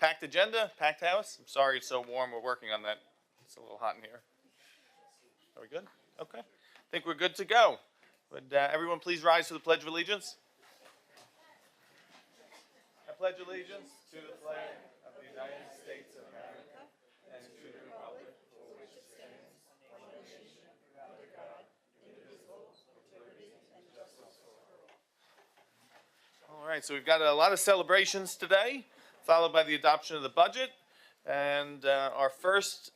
packed agenda, packed house. I'm sorry it's so warm. We're working on that. It's a little hot in here. Are we good? Okay. I think we're good to go. Would everyone please rise to the Pledge of Allegiance? I pledge allegiance to the flag of the United States of America and to the republic for which it stands, one nation, under God, indivisible, with liberty and justice for all. All right, so we've got a lot of celebrations today, followed by the adoption of the budget. And our first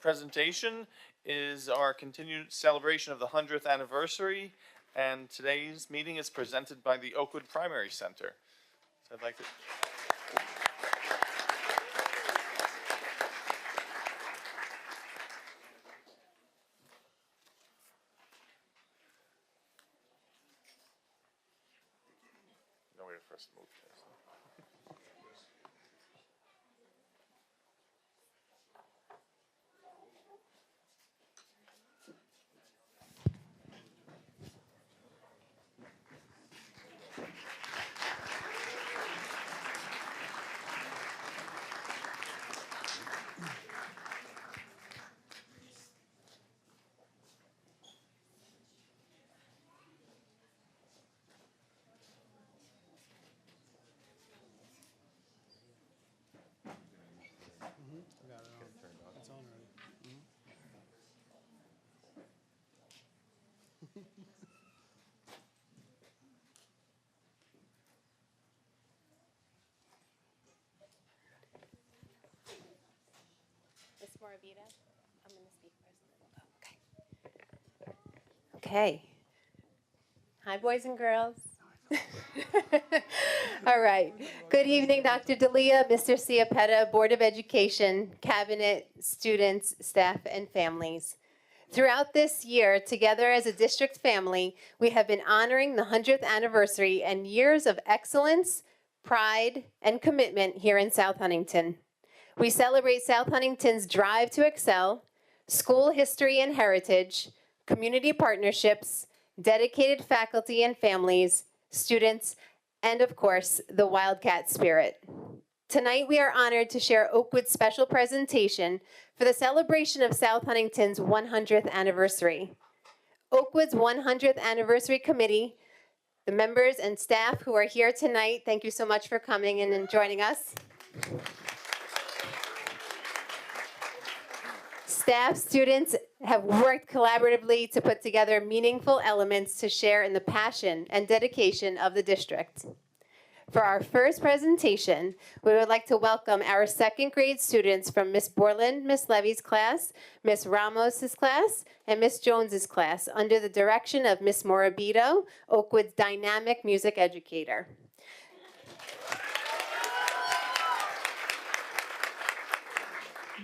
presentation is our continued celebration of the 100th anniversary. And today's meeting is presented by the Oakwood Primary Center. So I'd like to... No way to first move this. It's on already. Ms. Morabita, I'm going to speak first. Okay. Hi, boys and girls. All right. Good evening, Dr. D'Elia, Mr. Ciapetta, Board of Education, Cabinet, students, staff, and families. Throughout this year, together as a district family, we have been honoring the 100th anniversary and years of excellence, pride, and commitment here in South Huntington. We celebrate South Huntington's drive to excel, school history and heritage, community partnerships, dedicated faculty and families, students, and of course, the Wildcat spirit. Tonight, we are honored to share Oakwood's special presentation for the celebration of South Huntington's 100th anniversary. Oakwood's 100th Anniversary Committee, the members and staff who are here tonight, thank you so much for coming in and joining us. Staff, students have worked collaboratively to put together meaningful elements to share in the passion and dedication of the district. For our first presentation, we would like to welcome our second grade students from Miss Borland, Miss Levy's class, Miss Ramos's class, and Miss Jones's class under the direction of Miss Morabito, Oakwood's dynamic music educator.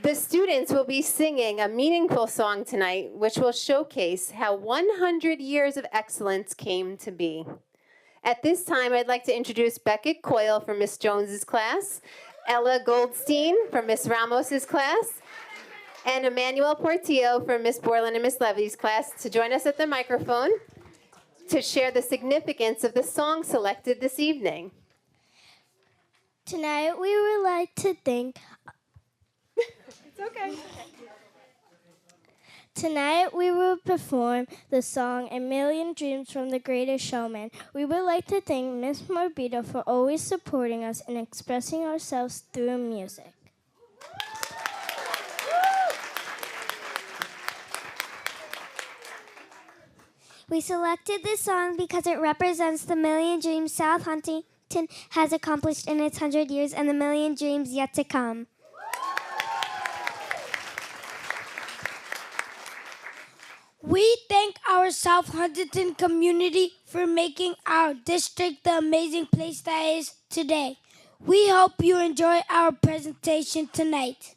The students will be singing a meaningful song tonight, which will showcase how 100 years of excellence came to be. At this time, I'd like to introduce Beckett Coyle from Miss Jones's class, Ella Goldstein from Miss Ramos's class, and Emmanuel Portillo from Miss Borland and Miss Levy's class to join us at the microphone to share the significance of the song selected this evening. Tonight, we would like to thank... It's okay. Tonight, we will perform the song A Million Dreams from the Greatest Showman. We would like to thank Miss Morabito for always supporting us and expressing ourselves through music. We selected this song because it represents the million dreams South Huntington has accomplished in its 100 years and the million dreams yet to come. We thank our South Huntington community for making our district the amazing place that is today. We hope you enjoy our presentation tonight.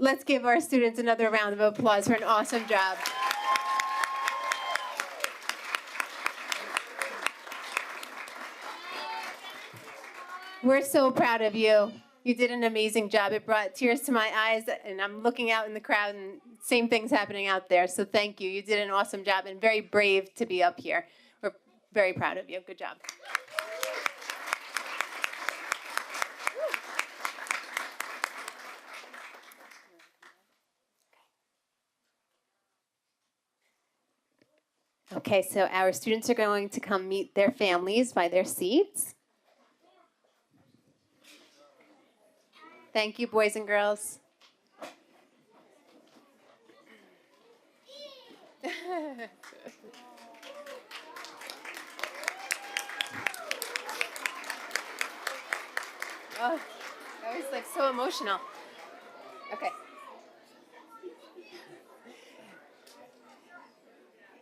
Let's give our students another round of applause for an awesome job. We're so proud of you. You did an amazing job. It brought tears to my eyes, and I'm looking out in the crowd, and same thing's happening out there. So thank you. You did an awesome job and very brave to be up here. We're very proud of you. Good job. Okay, so our students are going to come meet their families by their seats. Thank you, boys and girls. Oh, that was like so emotional. Okay.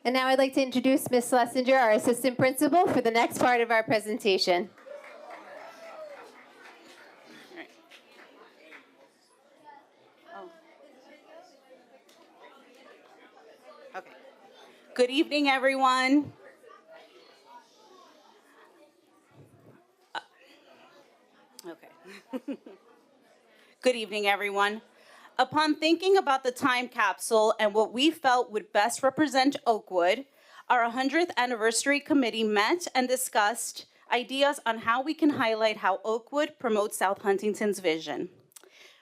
And now I'd like to introduce Ms. Schlesinger, our assistant principal, for the next part of our presentation. Okay. Good evening, everyone. Okay. Good evening, everyone. Upon thinking about the time capsule and what we felt would best represent Oakwood, our 100th anniversary committee met and discussed ideas on how we can highlight how Oakwood promotes South Huntington's vision.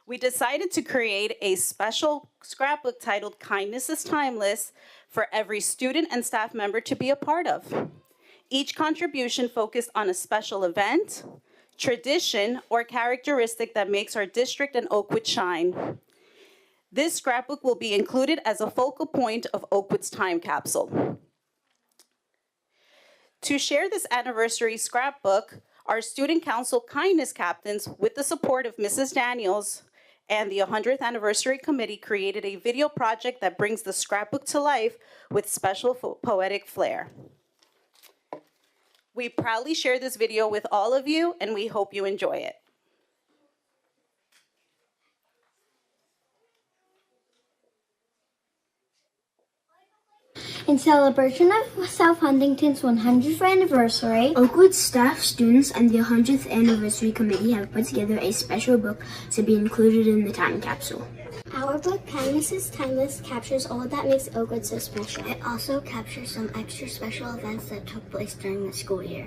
We decided to create a special scrapbook titled Kindness is Timeless for every student and staff member to be a part of. Each contribution focused on a special event, tradition, or characteristic that makes our district and Oakwood shine. This scrapbook will be included as a focal point of Oakwood's time capsule. To share this anniversary scrapbook, our Student Council Kindness Captains, with the support of Mrs. Daniels and the 100th Anniversary Committee, created a video project that brings the scrapbook to life with special poetic flair. We proudly share this video with all of you, and we hope you enjoy it. In celebration of South Huntington's 100th anniversary, Oakwood staff, students, and the 100th Anniversary Committee have put together a special book to be included in the time capsule. Our book, Kindness is Timeless, captures all that makes Oakwood so special. It also captures some extra special events that took place during the school year.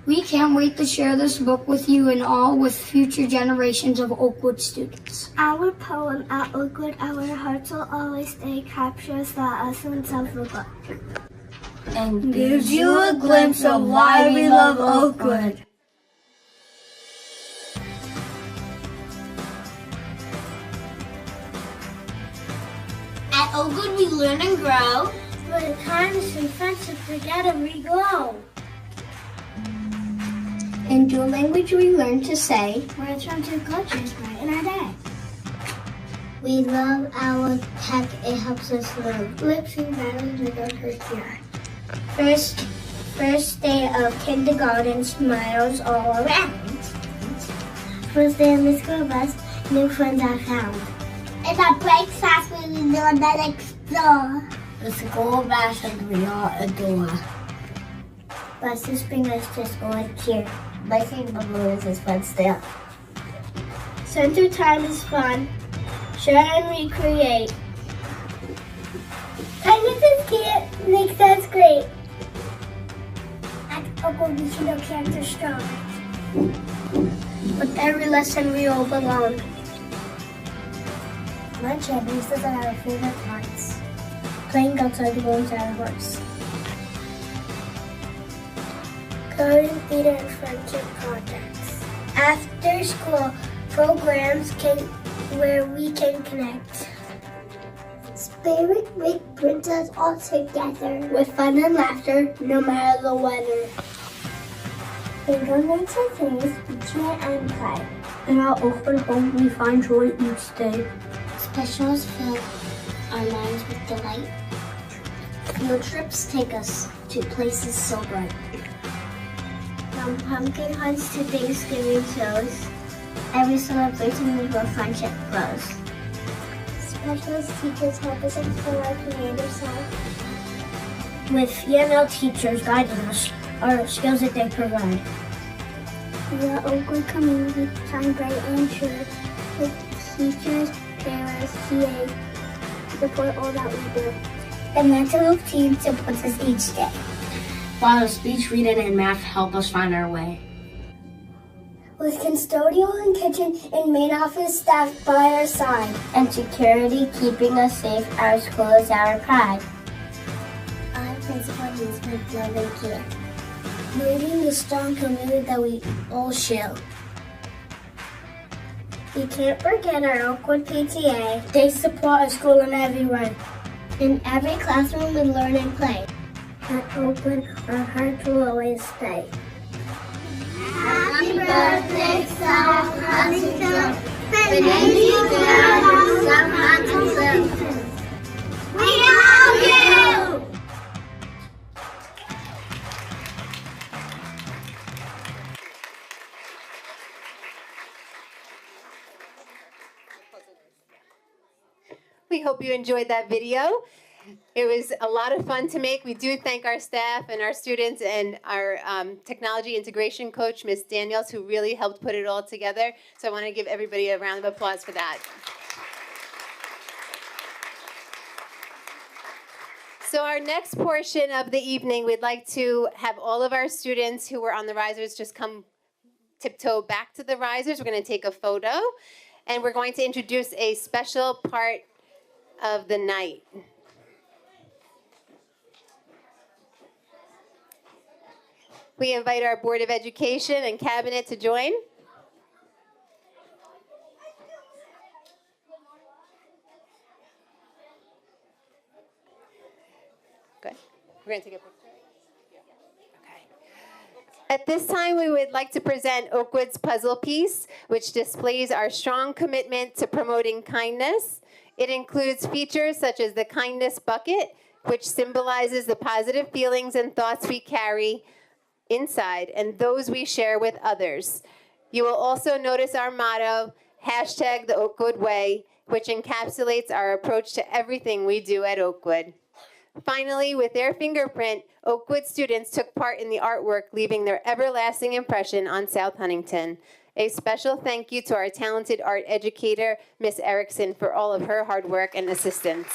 We can't wait to share this book with you and all with future generations of Oakwood students. Our poem, At Oakwood, Our Hearts Will Always Stay, captures the essence of the book. And gives you a glimpse of why we love Oakwood. At Oakwood, we learn and grow. With kindness and friendship, together we glow. In dual language, we learn to say. We're trying to cultures right in our day. We love our tech, it helps us learn. Lips and values we don't hurt here. First day of kindergarten, smiles all around. First day on the school bus, new friends I found. It's a break fast when we learn and explore. The school bus and we all adore. Buses bring us to school and cheer. Biking balloons is fun still. Center time is fun. Share and recreate. Kindness is cute, makes us great. At Oakwood, we keep our character strong. With every lesson, we all belong. Lunch and recess are our favorite parts. Playing outside the games are our hearts. Coding, theater, and friendship projects. After school programs where we can connect. Spirit Week brings us all together. With fun and laughter, no matter the weather. We go into things we cheer and play. In our open home, we find joy each day. Specials fill our minds with delight. Field trips take us to places so bright. From pumpkin hunts to Thanksgiving shows, Every celebration we grow friendship grows. Specialist teachers help us explore our creative side. With EML teachers guiding us, our skills that they provide. The Oakwood community shine bright and sure with teachers, parents, TAs support all that we do. The mental health team supports us each day. While speech, reading, and math help us find our way. With custodial and kitchen and main office staff by our side. And security keeping us safe, our school is our pride. Our principal needs with love and care. Building the strong community that we all share. We can't forget our Oakwood PTA. They support our school in every way. In every classroom we learn and play. At Oakwood, our hearts will always stay. Happy birthday, South Huntington. Thank you, South Huntington. We love you! We hope you enjoyed that video. It was a lot of fun to make. We do thank our staff and our students and our technology integration coach, Ms. Daniels, who really helped put it all together. So I want to give everybody a round of applause for that. So our next portion of the evening, we'd like to have all of our students who were on the risers just come tiptoe back to the risers. We're going to take a photo, and we're going to introduce a special part of the night. We invite our Board of Education and Cabinet to join. Good. We're going to take a picture. Okay. At this time, we would like to present Oakwood's puzzle piece, which displays our strong commitment to promoting kindness. It includes features such as the kindness bucket, which symbolizes the positive feelings and thoughts we carry inside and those we share with others. You will also notice our motto, hashtag the Oakwood Way, which encapsulates our approach to everything we do at Oakwood. Finally, with their fingerprint, Oakwood students took part in the artwork, leaving their everlasting impression on South Huntington. A special thank you to our talented art educator, Ms. Erickson, for all of her hard work and assistance.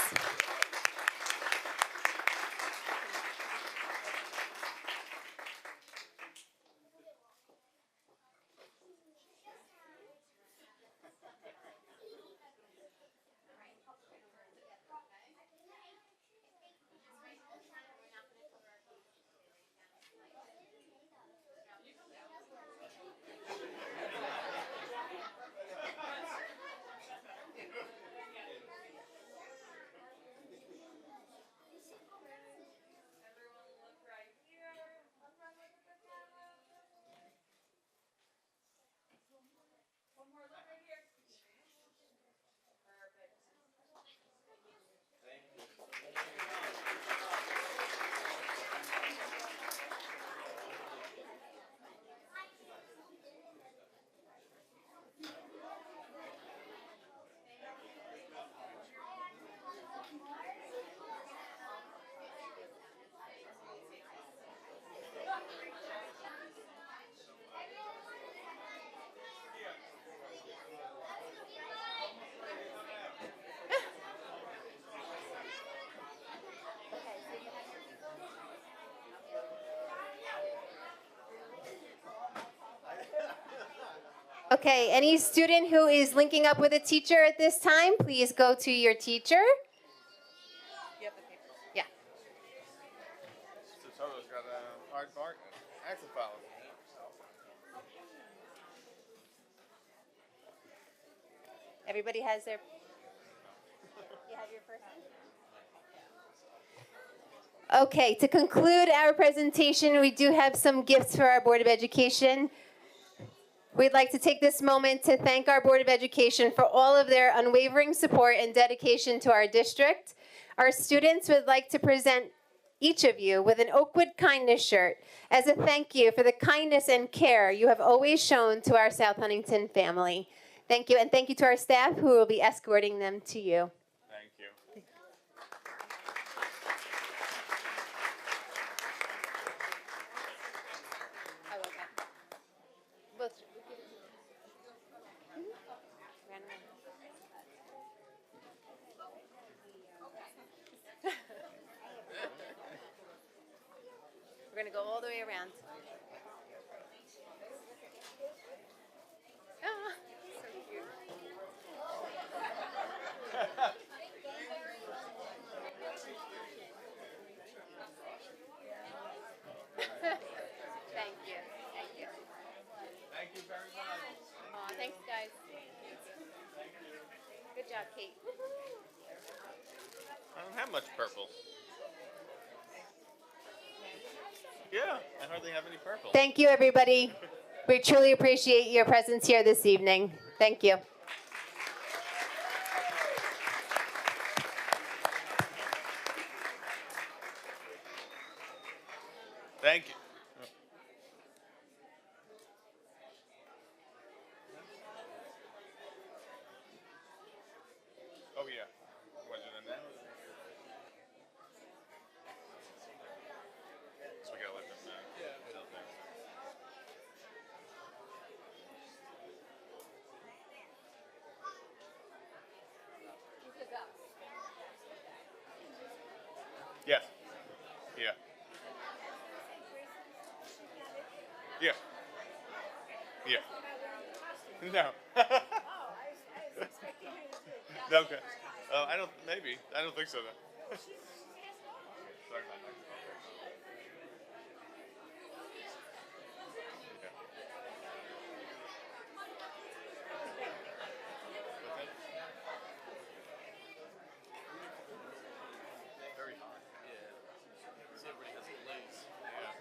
Okay, any student who is linking up with a teacher at this time, please go to your teacher. You have the paper? Yeah. Tutorial's got a hard part and access file. Everybody has their... You have your first one? Okay, to conclude our presentation, we do have some gifts for our Board of Education. We'd like to take this moment to thank our Board of Education for all of their unwavering support and dedication to our district. Our students would like to present each of you with an Oakwood Kindness shirt as a thank you for the kindness and care you have always shown to our South Huntington family. Thank you, and thank you to our staff who will be escorting them to you. We're gonna go all the way around. Ah, so cute. Thank you. Thank you. Thank you very much. Aw, thanks, guys. Good job, Kate. I don't have much purple. Yeah, I hardly have any purple. Thank you, everybody. We truly appreciate your presence here this evening. Thank you. Thank you. Oh yeah. Was it in that? So we gotta let them tell them. Yes. Yeah. Yeah. Yeah. No. Okay. I don't. Maybe. I don't think so. Though. Sorry about that. Yeah. Very hot. Yeah. Everybody has delays. Yeah.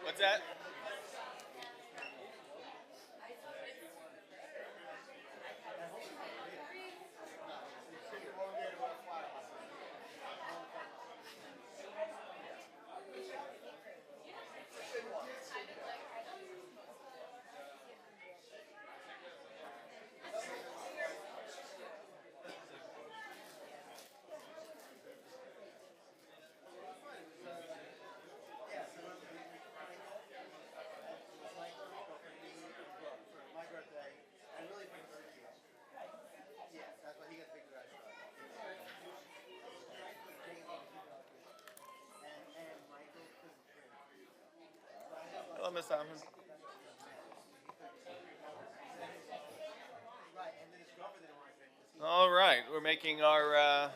What's that? Hello, Miss Thompson. All right, we're making our.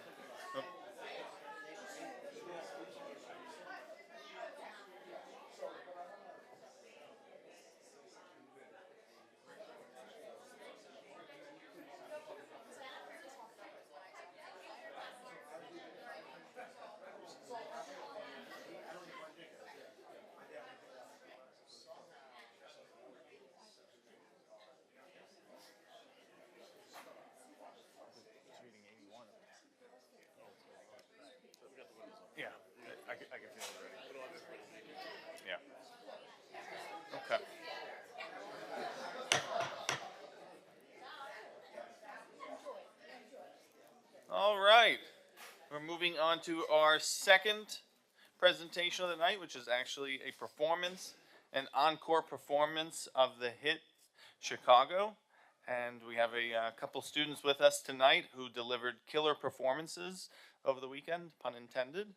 We're moving on to our second presentation of the night, which is actually a performance, an encore performance of the hit Chicago. And we have a couple students with us tonight who delivered killer performances over the weekend, pun intended.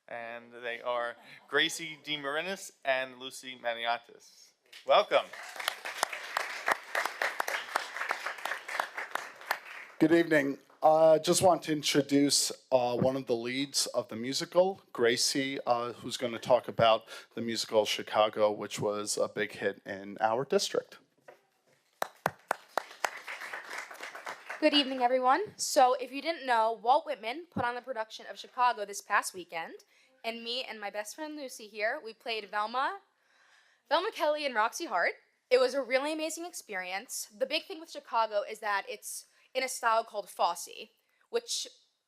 And they are Gracie DeMarinis and Lucy Maniatis. Welcome. Good evening. Just want to introduce one of the leads of the musical, Gracie, who's going to talk about the musical Chicago, which was a big hit in our district. Good evening, everyone. So, if you didn't know, Walt Whitman put on the production of Chicago this past weekend, and me and my best friend Lucy here, we played Velma Kelly, and Roxy Hart. It was a really amazing experience. The big thing with Chicago is that it's in a style called Fosse, which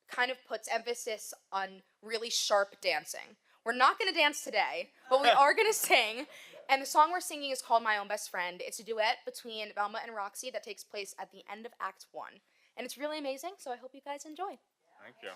kind of puts emphasis on really sharp dancing. We're not going to dance today, but we are going to sing. And the song we're singing is called My Own Best Friend. It's a duet between Velma and Roxy that takes place at the end of Act 1. And it's really amazing, so I hope you guys enjoy. Thank you.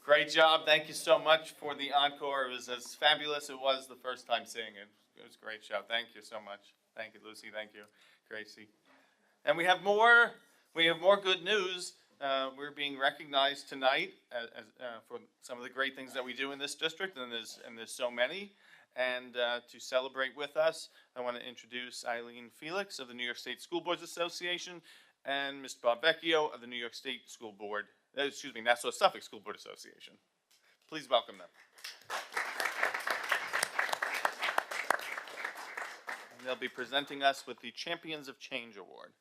Great job. Thank you so much for the encore. It was as fabulous as it was the first time seeing it. It was a great show. Thank you so much. Thank you, Lucy. Thank you, Gracie. And we have more good news. We're being recognized tonight for some of the great things that we do in this district, and there's so many. And to celebrate with us, I want to introduce Eileen Felix of the New York State School Boards Association and Mr. Bob Vecchio of the New York State School Board, Nassau Suffolk School Board Association. Please welcome them. And they'll be presenting us with the Champions of Change Award.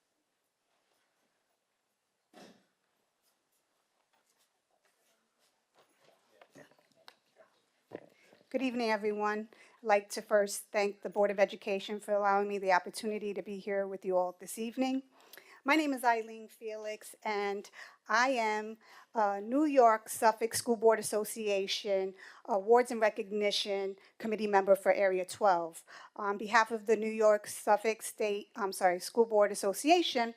Good evening, everyone. I'd like to first thank the Board of Education for allowing me the opportunity to be here with you all this evening. My name is Eileen Felix, and I am a New York Suffolk School Board Association Awards and Recognition Committee member for Area 12. On behalf of the New York Suffolk School Board Association,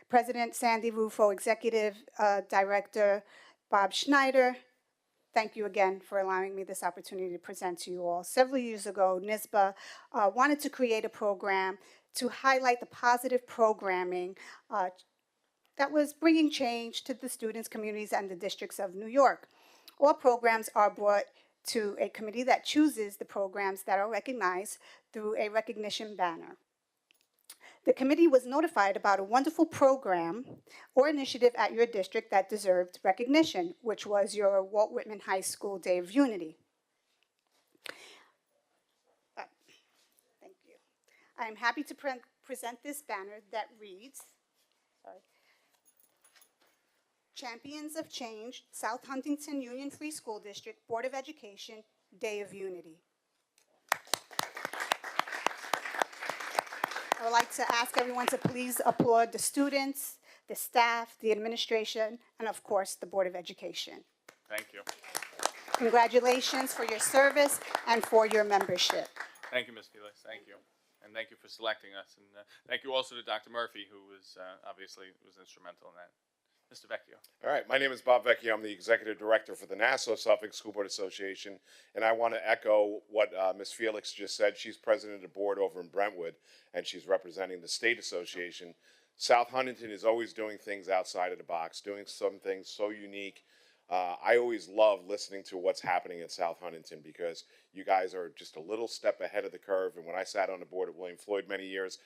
President Sandy Rufo, Executive Director Bob Schneider, thank you again for allowing me this opportunity to present to you all. Several years ago, NISBA wanted to create a program to highlight the positive programming that was bringing change to the students, communities, and the districts of New York. All programs are brought to a committee that chooses the programs that are recognized through a recognition banner. The committee was notified about a wonderful program or initiative at your district that deserved recognition, which was your Walt Whitman High School Day of Unity. Thank you. I am happy to present this banner that reads, Champions of Change, South Huntington Union Free School District, Board of Education, Day of Unity. I would like to ask everyone to please applaud the students, the staff, the administration, and of course, the Board of Education. Thank you. Congratulations for your service and for your membership. Thank you, Ms. Felix. Thank you. And thank you for selecting us. And thank you also to Dr. Murphy, who was obviously instrumental in that. Mr. Vecchio. All right, my name is Bob Vecchio. I'm the Executive Director for the Nassau Suffolk School Board Association, and I want to echo what Ms. Felix just said. She's president of the board over in Brentwood, and she's representing the State Association. South Huntington is always doing things outside of the box, doing some things so unique. I always love listening to what's happening at South Huntington because you guys are just a little step ahead of the curve, and when I sat on the board at William Floyd many years,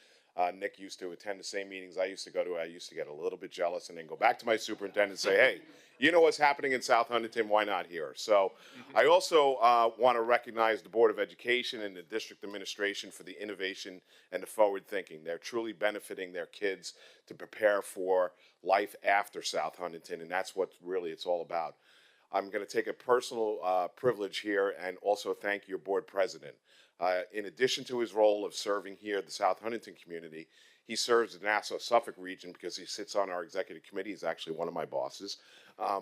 Nick used to attend the same meetings I used to go to. I used to get a little bit jealous and then go back to my superintendent and say, hey, you know what's happening in South Huntington, why not here? So I also want to recognize the Board of Education and the district administration for the innovation and the forward thinking. They're truly benefiting their kids to prepare for life after South Huntington, and that's what really it's all about. I'm going to take a personal privilege here and also thank your board president. In addition to his role of serving here at the South Huntington community, he serves the Nassau-Suffolk region because he sits on our executive committee. He's actually one of my bosses.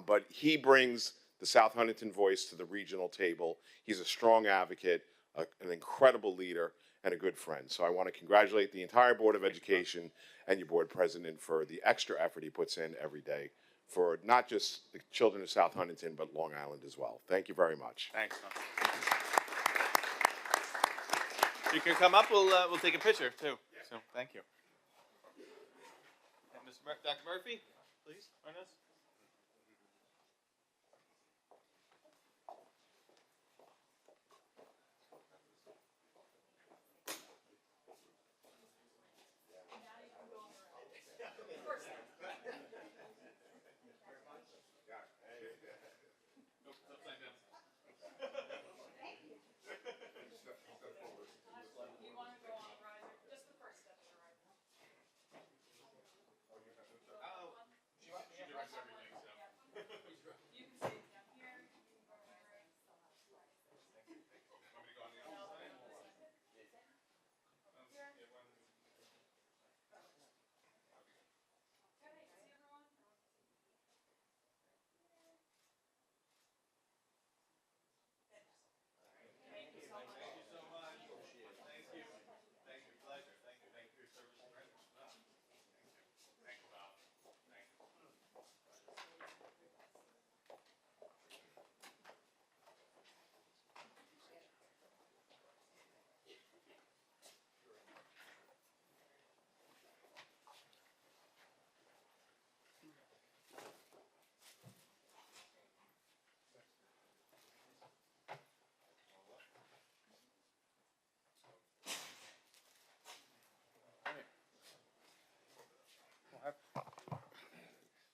But he brings the South Huntington voice to the regional table. He's a strong advocate, an incredible leader, and a good friend. So I want to congratulate the entire Board of Education and your board president for the extra effort he puts in every day for not just the children of South Huntington, but Long Island as well. Thank you very much. Thanks. You can come up. We'll take a picture too. So thank you. And Dr. Murphy, please join us.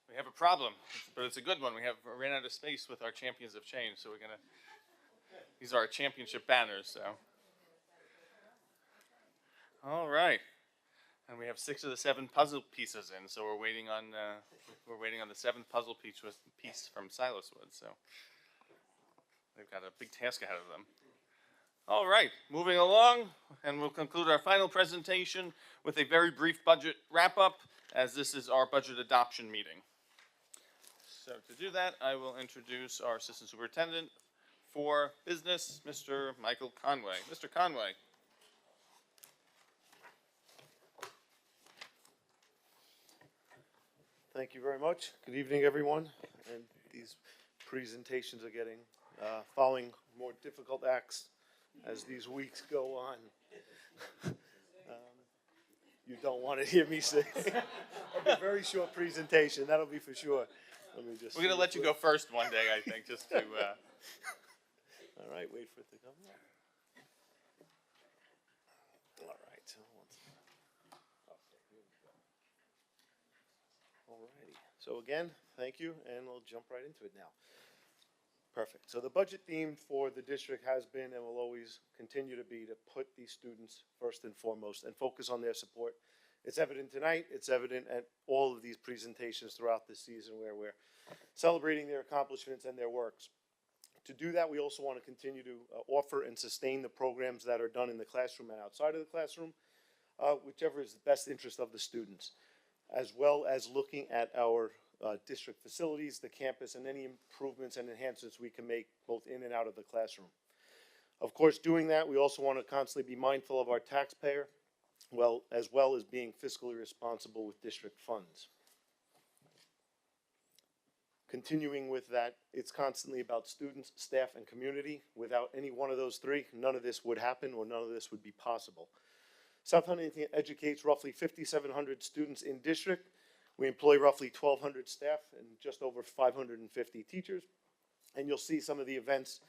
We have a problem, but it's a good one. We ran out of space with our champions of change, so these are our championship banners. So, all right, and we have 6 of the 7 puzzle pieces in. So we're waiting on the 7th puzzle piece from Silaswood. So they've got a big task ahead of them. All right, moving along, and we'll conclude our final presentation with a very brief budget wrap-up, as this is our budget adoption meeting. So to do that, I will introduce our Assistant Superintendent for Business, Mr. Michael Conway. Mr. Conway. Thank you very much. Good evening, everyone. And these presentations are getting, following more difficult acts as these weeks go on. You don't want to hear me say. It'll be a very short presentation, that'll be for sure. Let me just. We're going to let you go first one day, I think, just to. All right, wait for it to come up. All right. So Alrighty. So again, thank you, and we'll jump right into it now. Perfect. So the budget theme for the district has been and will always continue to be to put these students first and foremost and focus on their support. It's evident tonight. It's evident at all of these presentations throughout the season where we're celebrating their accomplishments and their works. To do that, we also want to continue to offer and sustain the programs that are done in the classroom and outside of the classroom, whichever is the best interest of the students, as well as looking at our district facilities, the campus, and any improvements and enhancements we can make both in and out of the classroom. Of course, doing that, we also want to constantly be mindful of our taxpayer, as well as being fiscally responsible with district funds. Continuing with that, it's constantly about students, staff, and community. Without any one of those three, none of this would happen or none of this would be possible. South Huntington educates roughly 5,700 students in district. We employ roughly 1,200 staff and just over 550 teachers. And you'll see some of the events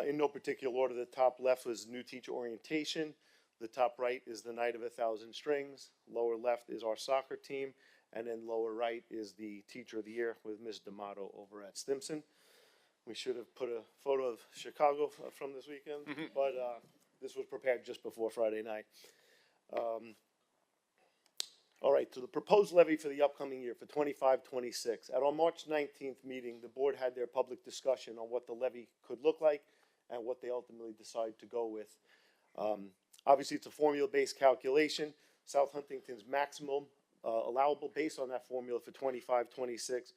in no particular order. The top left was new teacher orientation. The top right is the Night of 1,000 Strings. Lower left is our soccer team. And then lower right is the Teacher of the Year with Ms. D'Amato over at Stimson. We should have put a photo of Chicago from this weekend, but this was prepared just before Friday night. All right, so the proposed levy for the upcoming year for 25-26. At our March 19th meeting, the board had their public discussion on what the levy could look like and what they ultimately decided to go with. Obviously, it's a formula-based calculation. South Huntington's maximum allowable based on that formula for 25-26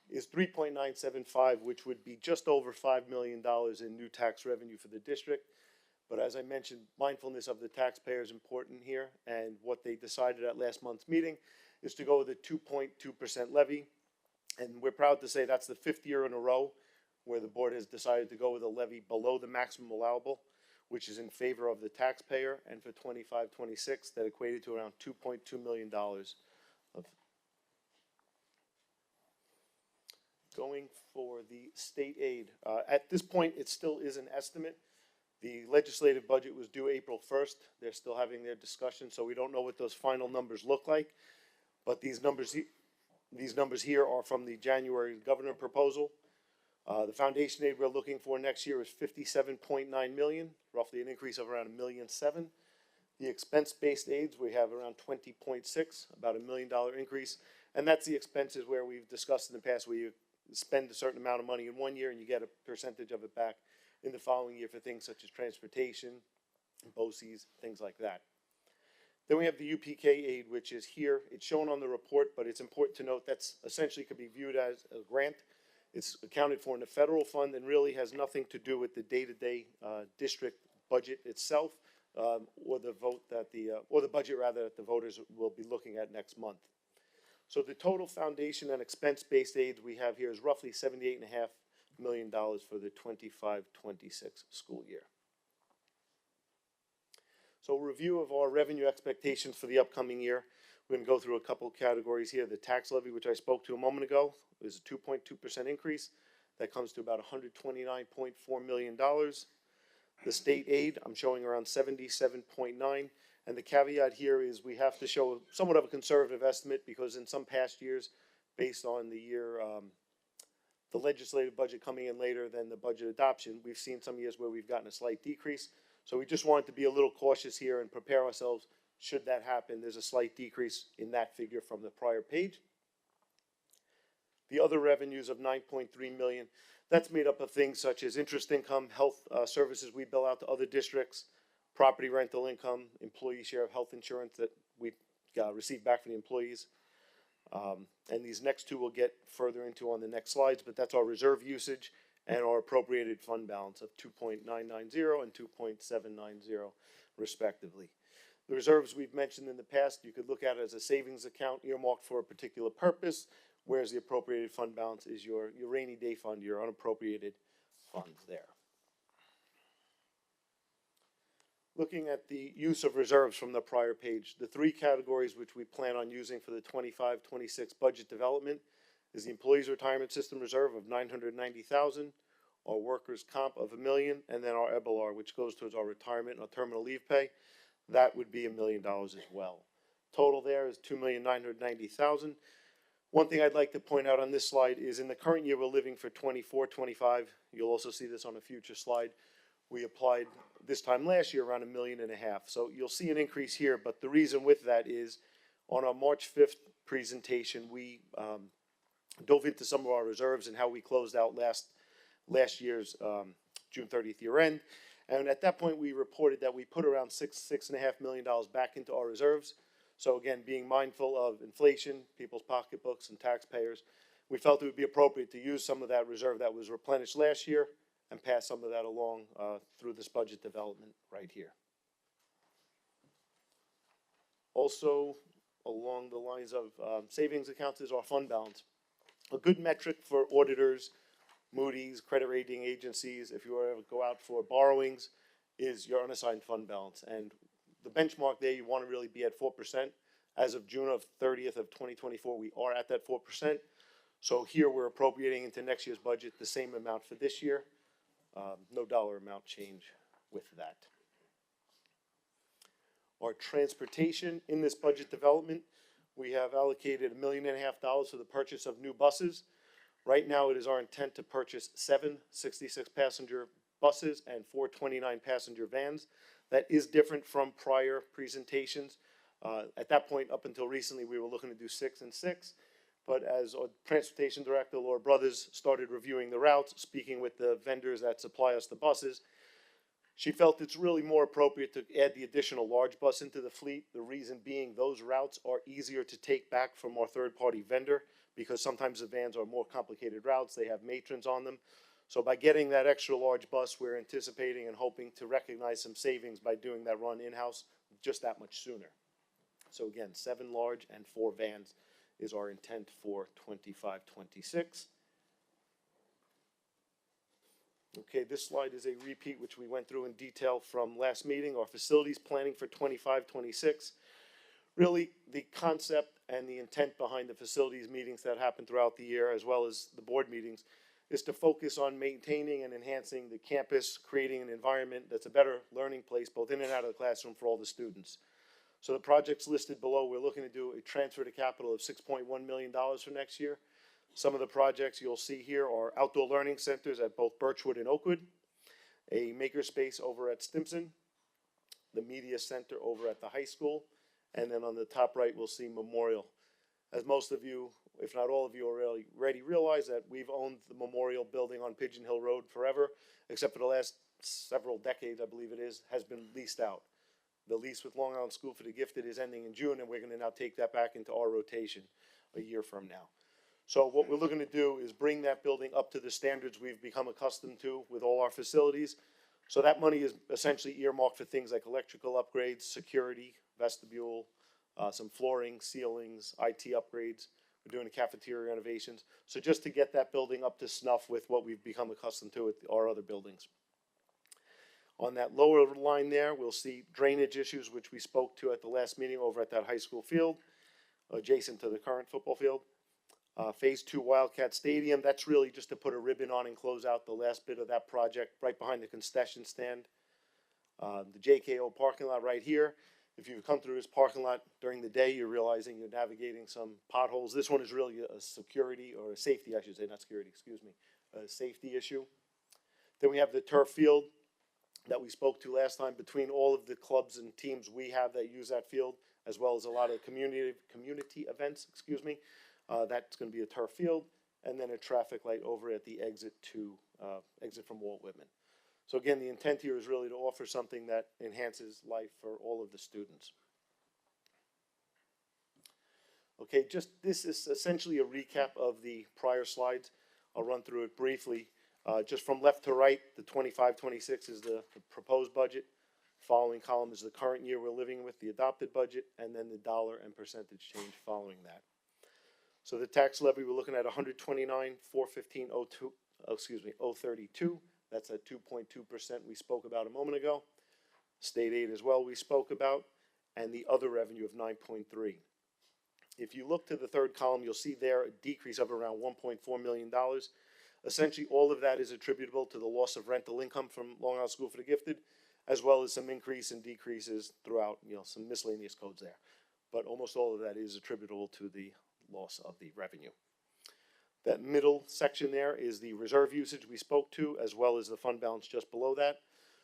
is 3.975, which would be just over $5 million in new tax revenue for the district. But as I mentioned, mindfulness of the taxpayer is important here, and what they decided at last month's meeting is to go with a 2.2% levy. And we're proud to say that's the 5th year in a row where the board has decided to go with a levy below the maximum allowable, which is in favor of the taxpayer, and for 25-26, that equated to around $2.2 million. Going for the state aid. At this point, it still is an estimate. The legislative budget was due April 1st. They're still having their discussion, so we don't know what those final numbers look like. But these numbers here are from the January governor proposal. The foundation aid we're looking for next year is $57.9 million, roughly an increase of around $1.7 million. The expense-based aids, we have around 20.6, about $1 million increase. And that's the expenses where we've discussed in the past where you spend a certain amount of money in one year and you get a percentage of it back in the following year for things such as transportation, BOCES, things like that. Then we have the UPK aid, which is here. It's shown on the report, but it's important to note that's essentially could be viewed as a grant. It's accounted for in the federal fund and really has nothing to do with the day-to-day district budget itself, or the budget rather that the voters will be looking at next month. So the total foundation and expense-based aids we have here is roughly $78.5 million for the 25-26 school year. So a review of our revenue expectations for the upcoming year. We're going to go through a couple categories here. The tax levy, which I spoke to a moment ago, is a 2.2% increase. That comes to about $129.4 million. The state aid, I'm showing around 77.9. And the caveat here is we have to show somewhat of a conservative estimate because in some past years, based on the year, the legislative budget coming in later than the budget adoption, we've seen some years where we've gotten a slight decrease. So we just wanted to be a little cautious here and prepare ourselves should that happen. There's a slight decrease in that figure from the prior page. The other revenues of 9.3 million, that's made up of things such as interest income, health services we bill out to other districts, property rental income, employee share of health insurance that we receive back from the employees. And these next two we'll get further into on the next slides, but that's our reserve usage and our appropriated fund balance of 2.990 and 2.790 respectively. The reserves we've mentioned in the past, you could look at it as a savings account earmarked for a particular purpose, whereas the appropriated fund balance is your rainy day fund, your unappropriated funds there. Looking at the use of reserves from the prior page, the three categories which we plan on using for the 25-26 budget development is the Employees Retirement System Reserve of $990,000, our Workers' Comp of $1 million, and then our EBLR, which goes towards our retirement and our terminal leave pay. That would be $1 million as well. Total there is $2,990,000. One thing I'd like to point out on this slide is in the current year we're living for 24-25. You'll also see this on a future slide. We applied this time last year around $1.5 million. So you'll see an increase here, but the reason with that is on our March 5th presentation, we dove into some of our reserves and how we closed out last year's June 30th year end. And at that point, we reported that we put around $6.5 million back into our reserves. So again, being mindful of inflation, people's pocketbooks and taxpayers, we felt it would be appropriate to use some of that reserve that was replenished last year and pass some of that along through this budget development right here. Also, along the lines of savings accounts is our fund balance. A good metric for auditors, Moody's, credit rating agencies, if you were to go out for borrowings, is your unassigned fund balance. And the benchmark there, you want to really be at 4%. As of June 30th of 2024, we are at that 4%. So here we're appropriating into next year's budget the same amount for this year. No dollar amount change with that. Our transportation in this budget development, we have allocated $1.5 million for the purchase of new buses. Right now, it is our intent to purchase 7 66-passenger buses and 4 29-passenger vans. That is different from prior presentations. At that point, up until recently, we were looking to do 6 and 6. But as our transportation director, Laura Brothers, started reviewing the routes, speaking with the vendors that supply us the buses, she felt it's really more appropriate to add the additional large bus into the fleet. The reason being those routes are easier to take back from our third-party vendor because sometimes the vans are more complicated routes. They have matrons on them. So by getting that extra large bus, we're anticipating and hoping to recognize some savings by doing that run in-house just that much sooner. So again, 7 large and 4 vans is our intent for 25-26. Okay, this slide is a repeat which we went through in detail from last meeting. Our facilities planning for 25-26. Really, the concept and the intent behind the facilities meetings that happen throughout the year, as well as the board meetings, is to focus on maintaining and enhancing the campus, creating an environment that's a better learning place, both in and out of the classroom for all the students. So the projects listed below, we're looking to do a transfer to capital of $6.1 million for next year. Some of the projects you'll see here are outdoor learning centers at both Birchwood and Oakwood, a makerspace over at Stimson, the media center over at the high school, and then on the top right, we'll see Memorial. As most of you, if not all of you, already realize that we've owned the Memorial building on Pigeon Hill Road forever, except for the last several decades, I believe it is, has been leased out. The lease with Long Island School for the Gifted is ending in June, and we're going to now take that back into our rotation a year from now. So what we're looking to do is bring that building up to the standards we've become accustomed to with all our facilities. So that money is essentially earmarked for things like electrical upgrades, security, vestibule, some flooring, ceilings, IT upgrades. We're doing a cafeteria renovations. So just to get that building up to snuff with what we've become accustomed to with our other buildings. On that lower line there, we'll see drainage issues, which we spoke to at the last meeting over at that high school field, adjacent to the current football field. Phase 2 Wildcat Stadium, that's really just to put a ribbon on and close out the last bit of that project right behind the concession stand. The JKO parking lot right here. If you've come through this parking lot during the day, you're realizing you're navigating some potholes. This one is really a security, or a safety, I should say, not security, excuse me, a safety issue. Then we have the turf field that we spoke to last time. Between all of the clubs and teams we have that use that field, as well as a lot of community events, that's going to be a turf field. and then a traffic light over at the exit from Walt Whitman. So again, the intent here is really to offer something that enhances life for all of the students. Okay, this is essentially a recap of the prior slides. I'll run through it briefly. Just from left to right, the 25-26 is the proposed budget. Following column is the current year we're living with, the adopted budget, and then the dollar and percentage change following that. So the tax levy, we're looking at 129,415.032. That's at 2.2% we spoke about a moment ago. State aid as well we spoke about, and the other revenue of 9.3. If you look to the third column, you'll see there a decrease of around $1.4 million. Essentially, all of that is attributable to the loss of rental income from Long Island School for the Gifted, as well as some increase and decreases throughout, some miscellaneous codes there. But almost all of that is attributable to the loss of the revenue. That middle section there is the reserve usage we spoke to, as well as the fund balance just below that.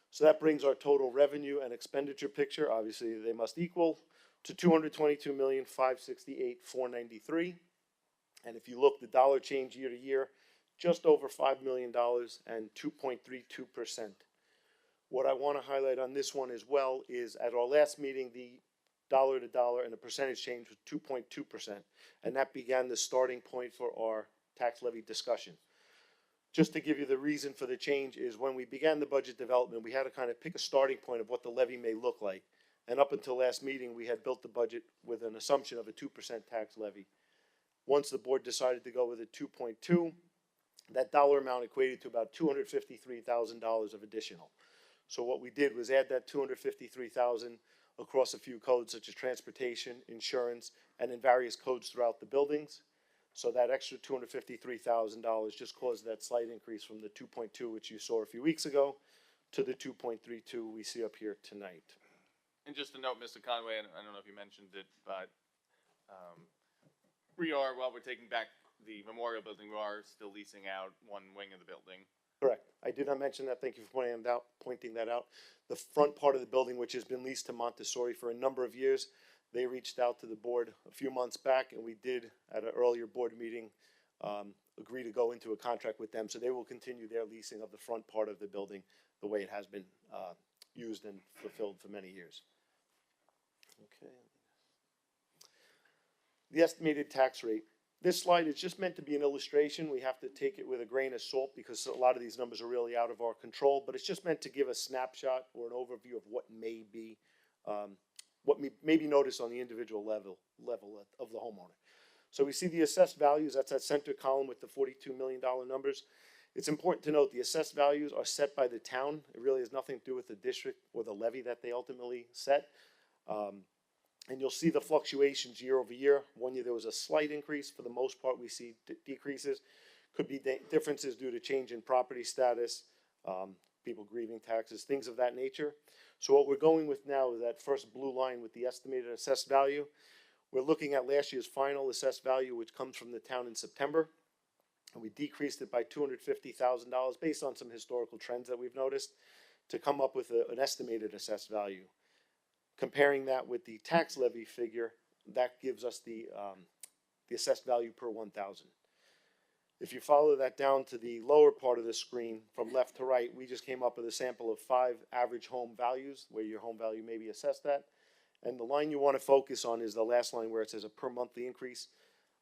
So that brings our total revenue and expenditure picture, obviously they must equal, to $222,568,493. And if you look, the dollar change year to year, just over $5 million and 2.32%. What I want to highlight on this one as well is at our last meeting, the dollar to dollar and the percentage change was 2.2%. And that began the starting point for our tax levy discussion. Just to give you the reason for the change is when we began the budget development, we had to kind of pick a starting point of what the levy may look like. And up until last meeting, we had built the budget with an assumption of a 2% tax levy. Once the board decided to go with a 2.2, that dollar amount equated to about $253,000 of additional. So what we did was add that $253,000 across a few codes such as transportation, insurance, and in various codes throughout the buildings. So that extra $253,000 just caused that slight increase from the 2.2, which you saw a few weeks ago, to the 2.32 we see up here tonight. And just to note, Mr. Conway, and I don't know if you mentioned it, but while we're taking back the memorial building, we are still leasing out one wing of the building. Correct. I did not mention that. Thank you for pointing that out. The front part of the building, which has been leased to Montessori for a number of years, they reached out to the board a few months back, and we did, at an earlier board meeting, agree to go into a contract with them. So they will continue their leasing of the front part of the building the way it has been used and fulfilled for many years. Okay. The estimated tax rate. This slide is just meant to be an illustration. We have to take it with a grain of salt because a lot of these numbers are really out of our control, but it's just meant to give a snapshot or an overview of what may be noticed on the individual level of the homeowner. So we see the assessed values, that's that center column with the $42 million numbers. It's important to note the assessed values are set by the town. It really has nothing to do with the district or the levy that they ultimately set. And you'll see the fluctuations year over year. One year there was a slight increase. For the most part, we see decreases. Could be differences due to change in property status, people grieving taxes, things of that nature. So what we're going with now is that first blue line with the estimated assessed value. We're looking at last year's final assessed value, which comes from the town in September. And we decreased it by $250,000 based on some historical trends that we've noticed to come up with an estimated assessed value. Comparing that with the tax levy figure, that gives us the assessed value per 1,000. If you follow that down to the lower part of the screen from left to right, we just came up with a sample of 5 average home values where your home value may be assessed at. And the line you want to focus on is the last line where it says a per monthly increase.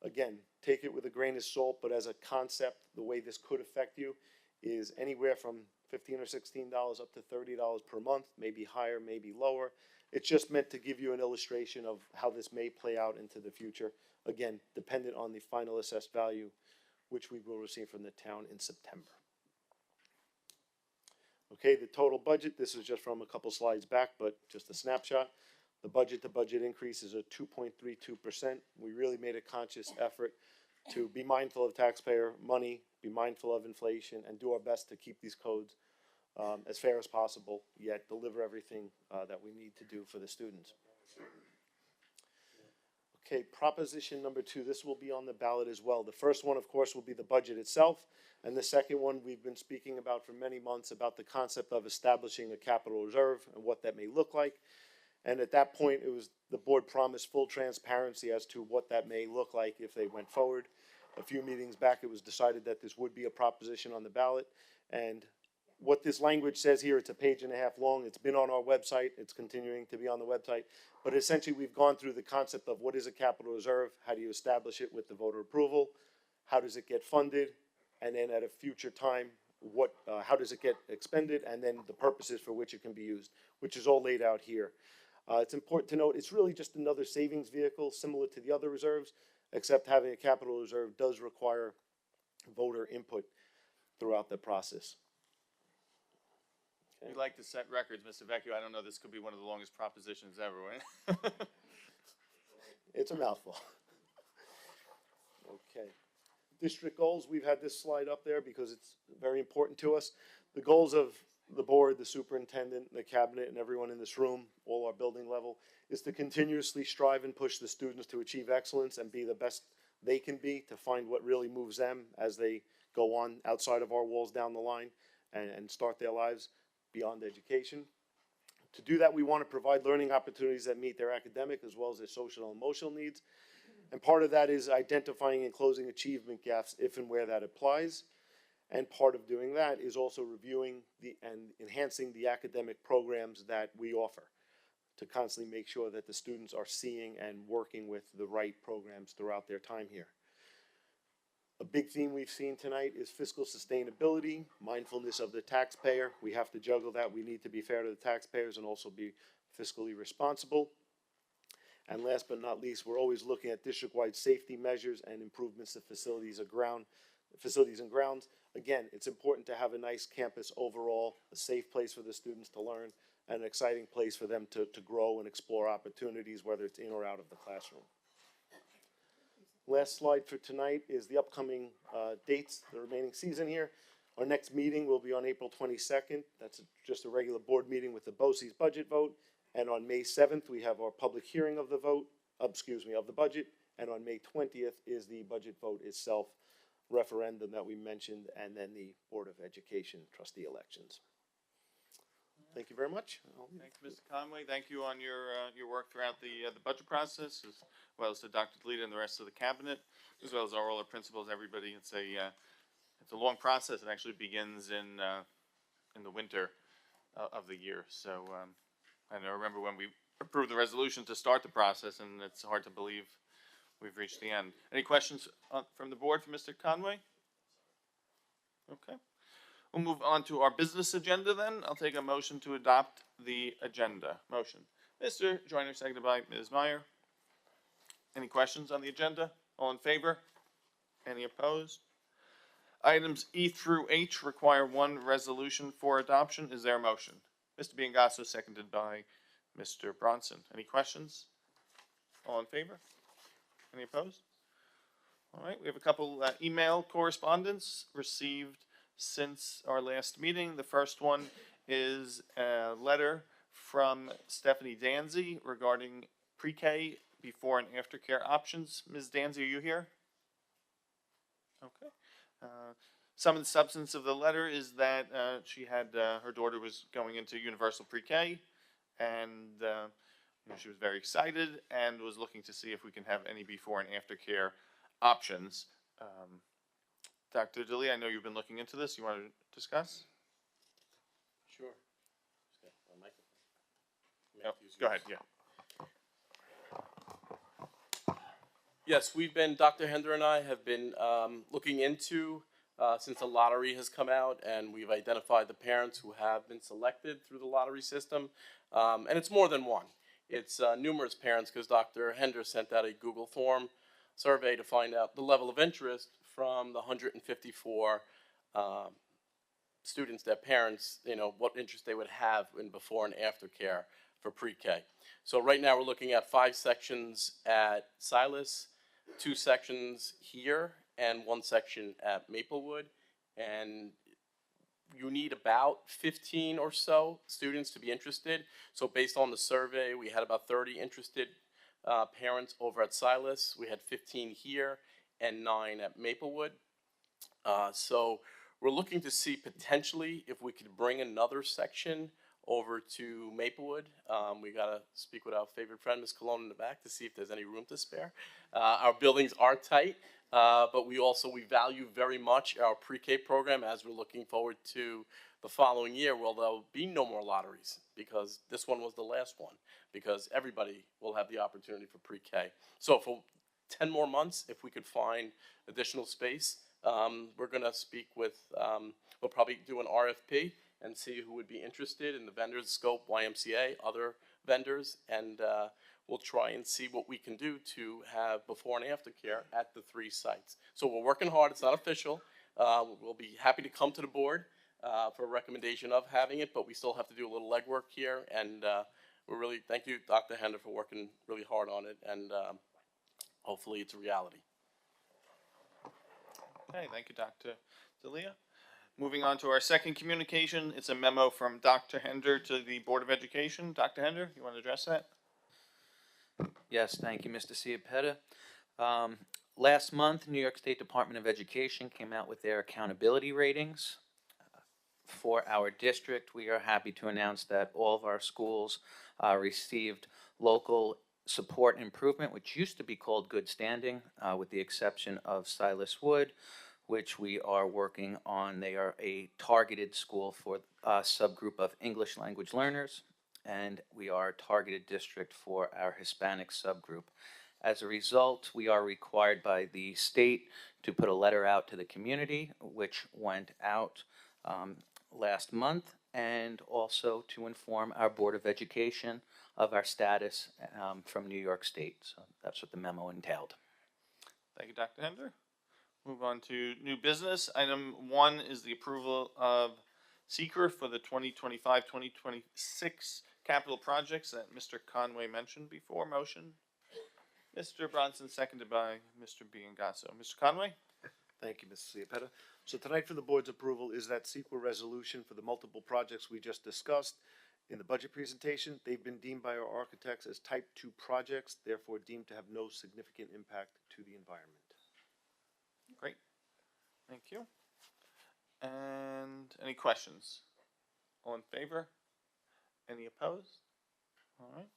Again, take it with a grain of salt, but as a concept, the way this could affect you is anywhere from $15 or $16 up to $30 per month, maybe higher, maybe lower. It's just meant to give you an illustration of how this may play out into the future. Again, dependent on the final assessed value, which we will receive from the town in September. Okay, the total budget, this is just from a couple slides back, but just a snapshot. The budget to budget increase is at 2.32%. We really made a conscious effort to be mindful of taxpayer money, be mindful of inflation, and do our best to keep these codes as fair as possible, yet deliver everything that we need to do for the students. Okay, proposition number 2, this will be on the ballot as well. The first one, of course, will be the budget itself, and the second one we've been speaking about for many months about the concept of establishing a capital reserve and what that may look like. And at that point, the board promised full transparency as to what that may look like if they went forward. a few meetings back, it was decided that this would be a proposition on the ballot. And what this language says here, it's a page and a half long. It's been on our website. It's continuing to be on the website. But essentially, we've gone through the concept of what is a capital reserve, how do you establish it with the voter approval, how does it get funded, and then at a future time, how does it get expended, and then the purposes for which it can be used, which is all laid out here. It's important to note, it's really just another savings vehicle similar to the other reserves, except having a capital reserve does require voter input throughout the process. We like to set records, Mr. Vecchio. I don't know, this could be one of the longest propositions ever, right? It's a mouthful. Okay. District goals, we've had this slide up there because it's very important to us. The goals of the board, the superintendent, the cabinet, and everyone in this room, all our building level, is to continuously strive and push the students to achieve excellence and be the best they can be, to find what really moves them as they go on outside of our walls down the line and start their lives beyond education. To do that, we want to provide learning opportunities that meet their academic as well as their social and emotional needs. And part of that is identifying and closing achievement gaps if and where that applies. And part of doing that is also reviewing and enhancing the academic programs that we offer to constantly make sure that the students are seeing and working with the right programs throughout their time here. A big theme we've seen tonight is fiscal sustainability, mindfulness of the taxpayer. We have to juggle that. We need to be fair to the taxpayers and also be fiscally responsible. And last but not least, we're always looking at district-wide safety measures and improvements to facilities and grounds. Again, it's important to have a nice campus overall, a safe place for the students to learn, and an exciting place for them to grow and explore opportunities, whether it's in or out of the classroom. Last slide for tonight is the upcoming dates, the remaining season here. Our next meeting will be on April 22nd. That's just a regular board meeting with the BOCES budget vote. And on May 7th, we have our public hearing of the of the budget. And on May 20th is the budget vote itself, referendum that we mentioned, and then the Board of Education trustee elections. Thank you very much. Thank you, Mr. Conway. Thank you on your work throughout the budget process, as well as to Dr. DeLita and the rest of the cabinet, as well as all our principals, everybody. It's a long process. It actually begins in the winter of the year. So I remember when we approved the resolution to start the process, and it's hard to believe we've reached the end. Any questions from the board for Mr. Conway? Okay. We'll move on to our business agenda then. I'll take a motion to adopt the agenda. Motion. Mr. Joyner, seconded by Ms. Meyer. Any questions on the agenda? All in favor? Any opposed? Items E through H require one resolution for adoption. Is there a motion? Mr. Biangasso, seconded by Mr. Bronson. Any questions? All in favor? Any opposed? All right, we have a couple email correspondence received since our last meeting. The first one is a letter from Stephanie Danzy regarding pre-K before and after care options. Ms. Danzy, are you here? Okay. Some of the substance of the letter is that she had her daughter was going into universal pre-K, and she was very excited and was looking to see if we can have any before and after care options. Dr. DeLea, I know you've been looking into this. You want to discuss? Sure. Go ahead, yeah. Yes, Dr. Hender and I have been looking into, since the lottery has come out, and we've identified the parents who have been selected through the lottery system. And it's more than one. It's numerous parents, because Dr. Hender sent out a Google form survey to find out the level of interest from the 154 students that parents, what interest they would have in before and after care for pre-K. So right now we're looking at 5 sections at Silas, 2 sections here, and 1 section at Maplewood. And you need about 15 or so students to be interested. So based on the survey, we had about 30 interested parents over at Silas. We had 15 here and 9 at Maplewood. So we're looking to see potentially if we could bring another section over to Maplewood. We got to speak with our favorite friend, Ms. Cologne, in the back to see if there's any room to spare. Our buildings are tight, but we value very much our pre-K program as we're looking forward to the following year. Well, there'll be no more lotteries because this one was the last one, because everybody will have the opportunity for pre-K. So for 10 more months, if we could find additional space, we're going to speak with, we'll probably do an RFP and see who would be interested in the vendors, scope, YMCA, other vendors, and we'll try and see what we can do to have before and after care at the 3 sites. So we're working hard. It's not official. We'll be happy to come to the board for a recommendation of having it, but we still have to do a little legwork here, and we're really, thank you, Dr. Hender, for working really hard on it, and hopefully it's a reality. Okay, thank you, Dr. D'Elia. Moving on to our second communication, it's a memo from Dr. Hender to the Board of Education. Dr. Hender, you want to address that? Yes, thank you, Mr. Ciapetta. Last month, New York State Department of Education came out with their accountability ratings. For our district, we are happy to announce that all of our schools received local support improvement, which used to be called good standing, with the exception of Silas Wood, which we are working on. They are a targeted school for a subgroup of English language learners, and we are a targeted district for our Hispanic subgroup. As a result, we are required by the state to put a letter out to the community, which went out last month, and also to inform our Board of Education of our status from New York State. So that's what the memo entailed. Thank you, Dr. Hender. Move on to new business. Item 1 is the approval of seeker for the 2025-2026 capital projects that Mr. Conway mentioned before. Motion. Mr. Bronson, seconded by Mr. Biangasso. Mr. Conway? Thank you, Mr. Ciapetta. So tonight for the board's approval is that CEQA resolution for the multiple projects we just discussed. In the budget presentation, they've been deemed by our architects as type 2 projects, therefore deemed to have no significant impact to the environment. Great. Thank you. And any questions? All in favor? Any opposed? All right.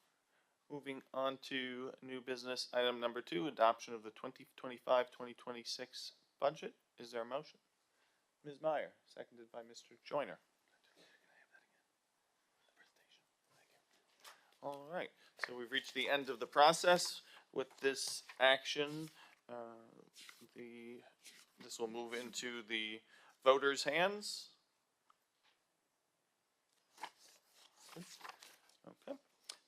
Moving on to new business, item number 2, adoption of the 2025-2026 budget. Is there a motion? Ms. Meyer, seconded by Mr. Joyner. All right, so we've reached the end of the process. With this action, this will move into the voters' hands. Okay.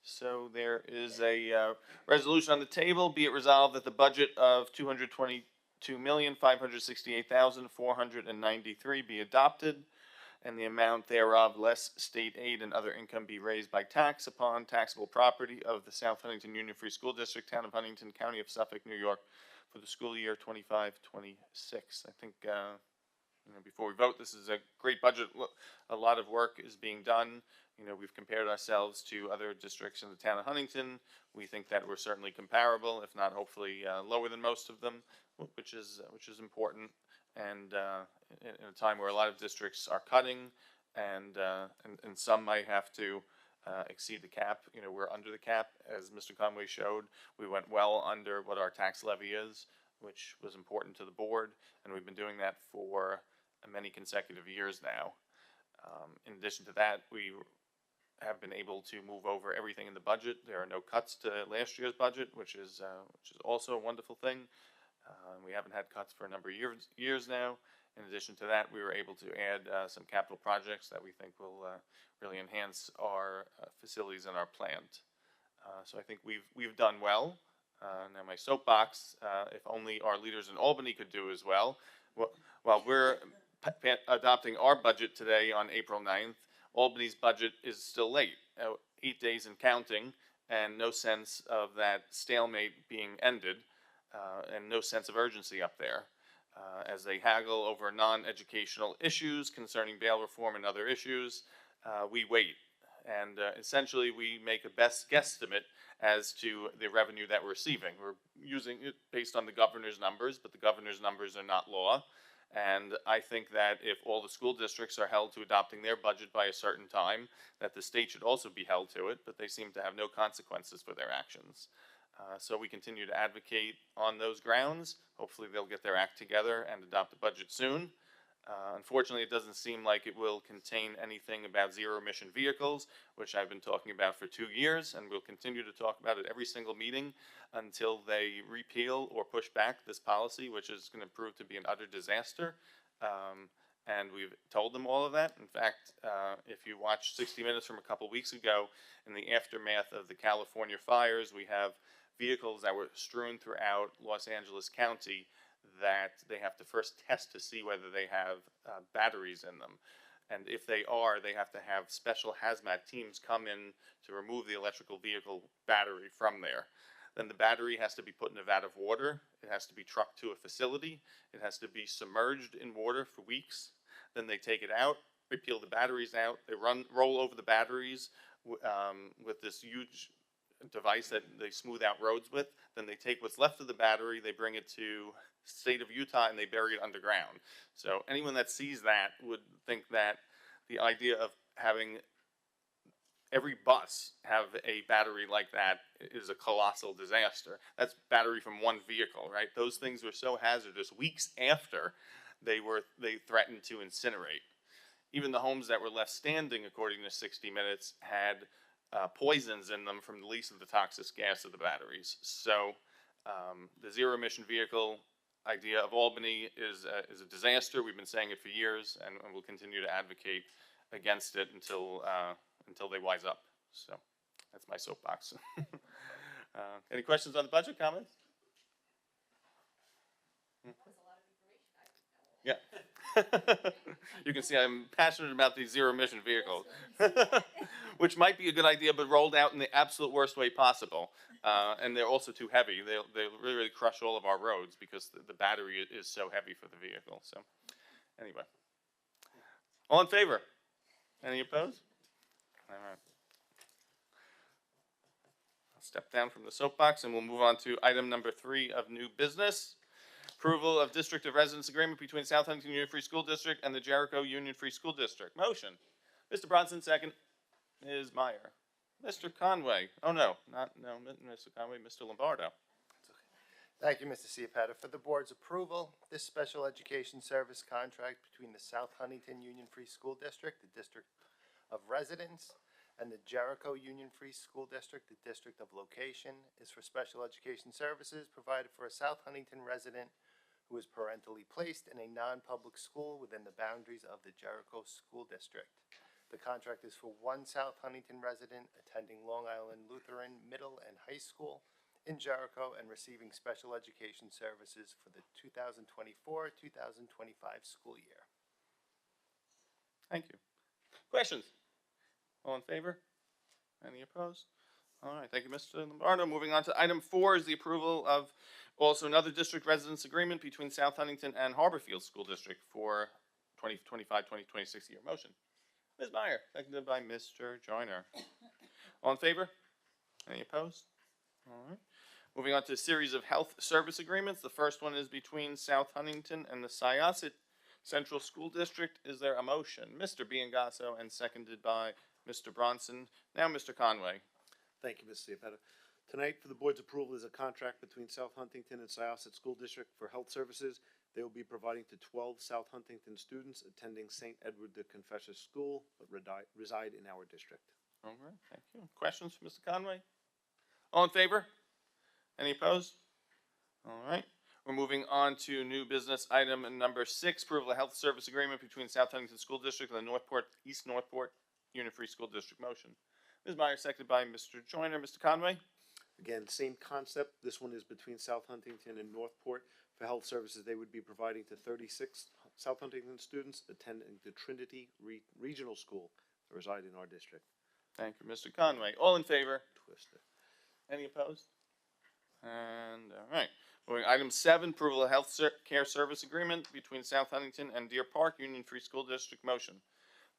So there is a resolution on the table. Be it resolved that the budget of $222,568,493 be adopted, and the amount thereof less state aid and other income be raised by tax upon taxable property of the South Huntington Union Free School District, Town of Huntington, County of Suffolk, New York, for the school year 25-26. I think before we vote, this is a great budget. A lot of work is being done. We've compared ourselves to other districts in the town of Huntington. We think that we're certainly comparable, if not hopefully lower than most of them, which is important. And in a time where a lot of districts are cutting, and some might have to exceed the cap, we're under the cap, as Mr. Conway showed. We went well under what our tax levy is, which was important to the board, and we've been doing that for many consecutive years now. In addition to that, we have been able to move over everything in the budget. There are no cuts to last year's budget, which is also a wonderful thing. We haven't had cuts for a number of years now. In addition to that, we were able to add some capital projects that we think will really enhance our facilities and our plant. So I think we've done well. Now my soapbox, if only our leaders in Albany could do as well. While we're adopting our budget today on April 9th, Albany's budget is still late, 8 days and counting, and no sense of that stalemate being ended, and no sense of urgency up there. As they haggle over non-educational issues concerning bail reform and other issues, we wait. And essentially we make a best guesstimate as to the revenue that we're receiving. We're using it based on the governor's numbers, but the governor's numbers are not law. And I think that if all the school districts are held to adopting their budget by a certain time, that the state should also be held to it, but they seem to have no consequences for their actions. So we continue to advocate on those grounds. Hopefully they'll get their act together and adopt a budget soon. Unfortunately, it doesn't seem like it will contain anything about zero-emission vehicles, which I've been talking about for 2 years, and we'll continue to talk about it every single meeting until they repeal or push back this policy, which is going to prove to be an utter disaster. And we've told them all of that. In fact, if you watched 60 Minutes from a couple weeks ago, in the aftermath of the California fires, we have vehicles that were strewn throughout Los Angeles County that they have to first test to see whether they have batteries in them. And if they are, they have to have special hazmat teams come in to remove the electrical vehicle battery from there. Then the battery has to be put in a vat of water. It has to be trucked to a facility. It has to be submerged in water for weeks. Then they take it out, they peel the batteries out, they roll over the batteries with this huge device that they smooth out roads with. Then they take what's left of the battery, they bring it to state of Utah, and they bury it underground. So anyone that sees that would think that the idea of having every bus have a battery like that is a colossal disaster. That's battery from one vehicle, right? Those things were so hazardous weeks after they threatened to incinerate. Even the homes that were left standing, according to 60 Minutes, had poisons in them from the release of the toxic gas of the batteries. So the zero-emission vehicle idea of Albany is a disaster. We've been saying it for years, and we'll continue to advocate against it until they wise up. So that's my soapbox. Any questions on the budget? Comments? Yeah. You can see I'm passionate about these zero-emission vehicles, which might be a good idea, but rolled out in the absolute worst way possible. And they're also too heavy. They really crush all of our roads because the battery is so heavy for the vehicle. So anyway, all in favor? Any opposed? All right. I'll step down from the soapbox and we'll move on to item number 3 of new business. Approval of District of Residence Agreement between South Huntington Union Free School District and the Jericho Union Free School District. Motion. Mr. Bronson, second. Ms. Meyer. Mr. Conway. Oh, no, Mr. Conway, Mr. Lombardo. Thank you, Mr. Ciapetta. For the board's approval, this special education service contract between the South Huntington Union Free School District, the District of Residence, and the Jericho Union Free School District, the District of Location, is for special education services provided for a South Huntington resident who is parentally placed in a non-public school within the boundaries of the Jericho School District. The contract is for one South Huntington resident attending Long Island Lutheran Middle and High School in Jericho and receiving special education services for the 2024-2025 school year. Thank you. Questions? All in favor? Any opposed? All right, thank you, Mr. Lombardo. Moving on to item 4 is the approval of also another district residence agreement between South Huntington and Harborfield School District for 2025-2026 year. Motion. Ms. Meyer, seconded by Mr. Joyner. All in favor? Any opposed? All right. Moving on to a series of health service agreements. The first one is between South Huntington and the Syosset Central School District. Is there a motion? Mr. Biangasso, and seconded by Mr. Bronson. Now, Mr. Conway. Thank you, Mr. Ciapetta. Tonight, for the board's approval, is a contract between South Huntington and Syosset School District for health services. They will be providing to 12 South Huntington students attending St. Edward the Confessor School, but reside in our district. All right, thank you. Questions for Mr. Conway? All in favor? Any opposed? All right. We're moving on to new business item number 6, approval of health service agreement between South Huntington School District and the East Northport Union Free School District. Motion. Ms. Meyer, seconded by Mr. Joyner. Mr. Conway? Again, same concept. This one is between South Huntington and Northport. For health services, they would be providing to 36 South Huntington students attending the Trinity Regional School that reside in our district. Thank you, Mr. Conway. All in favor? Twister. Any opposed? And all right. Moving item 7, approval of health care service agreement between South Huntington and Deer Park Union Free School District. Motion.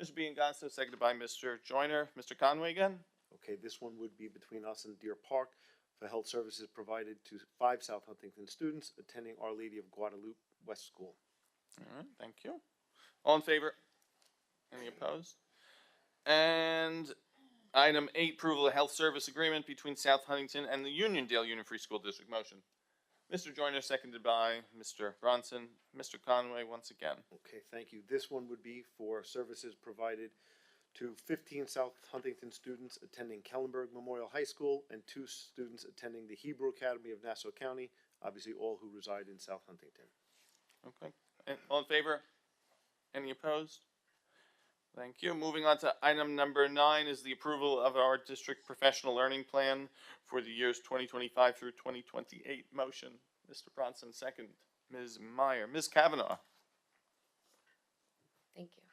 Mr. Biangasso, seconded by Mr. Joyner. Mr. Conway again? Okay, this one would be between us and Deer Park for health services provided to 5 South Huntington students attending Our Lady of Guadalupe West School. All right, thank you. All in favor? Any opposed? And item 8, approval of health service agreement between South Huntington and the Uniondale Union Free School District. Motion. Mr. Joyner, seconded by Mr. Bronson. Mr. Conway, once again. Okay, thank you. This one would be for services provided to 15 South Huntington students attending Kellenberg Memorial High School and 2 students attending the Hebrew Academy of Nassau County, obviously all who reside in South Huntington. Okay. And all in favor? Any opposed? Thank you. Moving on to item number 9 is the approval of our district professional learning plan for the years 2025 through 2028. Motion. Mr. Bronson, second. Ms. Meyer. Ms. Kavanaugh. Thank you.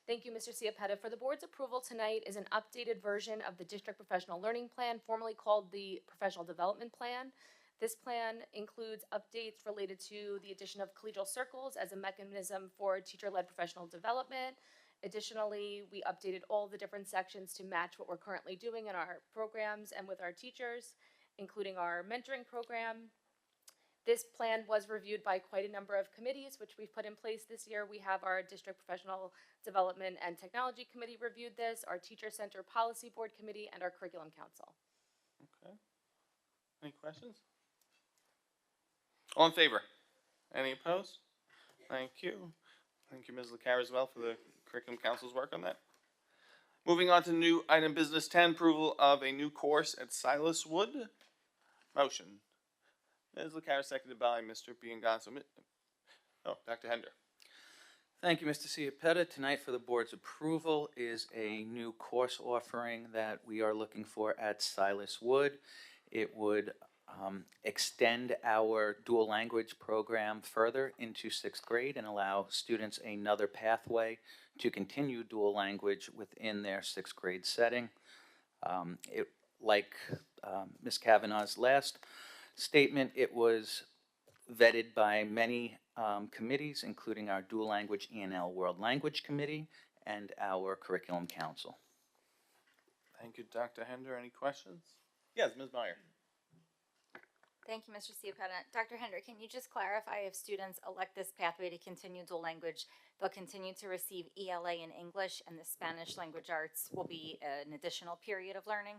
Thank you, Mr. Ciapetta. For the board's approval tonight is an updated version of the District Professional Learning Plan, formerly called the Professional Development Plan. This plan includes updates related to the addition of collegial circles as a mechanism for teacher-led professional development. Additionally, we updated all the different sections to match what we're currently doing in our programs and with our teachers, including our mentoring program. This plan was reviewed by quite a number of committees, which we've put in place this year. We have our District Professional Development and Technology Committee reviewed this, our Teacher Center Policy Board Committee, and our Curriculum Council. Okay. Any questions? All in favor? Any opposed? Thank you. Thank you, Ms. LaCara, as well, for the Curriculum Council's work on that. Moving on to new item business 10, approval of a new course at Silas Wood. Motion. Ms. LaCara, seconded by Mr. Biangasso. Oh, Dr. Hender. Thank you, Mr. Ciapetta. Tonight for the board's approval is a new course offering that we are looking for at Silas Wood. It would extend our dual language program further into 6th grade and allow students another pathway to continue dual language within their 6th grade setting. Like Ms. Kavanaugh's last statement, it was vetted by many committees, including our Dual Language E&L World Language Committee and our Curriculum Council. Thank you, Dr. Hender. Any questions? Yes, Ms. Meyer. Thank you, Mr. Ciapetta. Dr. Hender, can you just clarify if students elect this pathway to continue dual language, they'll continue to receive ELA in English and the Spanish language arts will be an additional period of learning?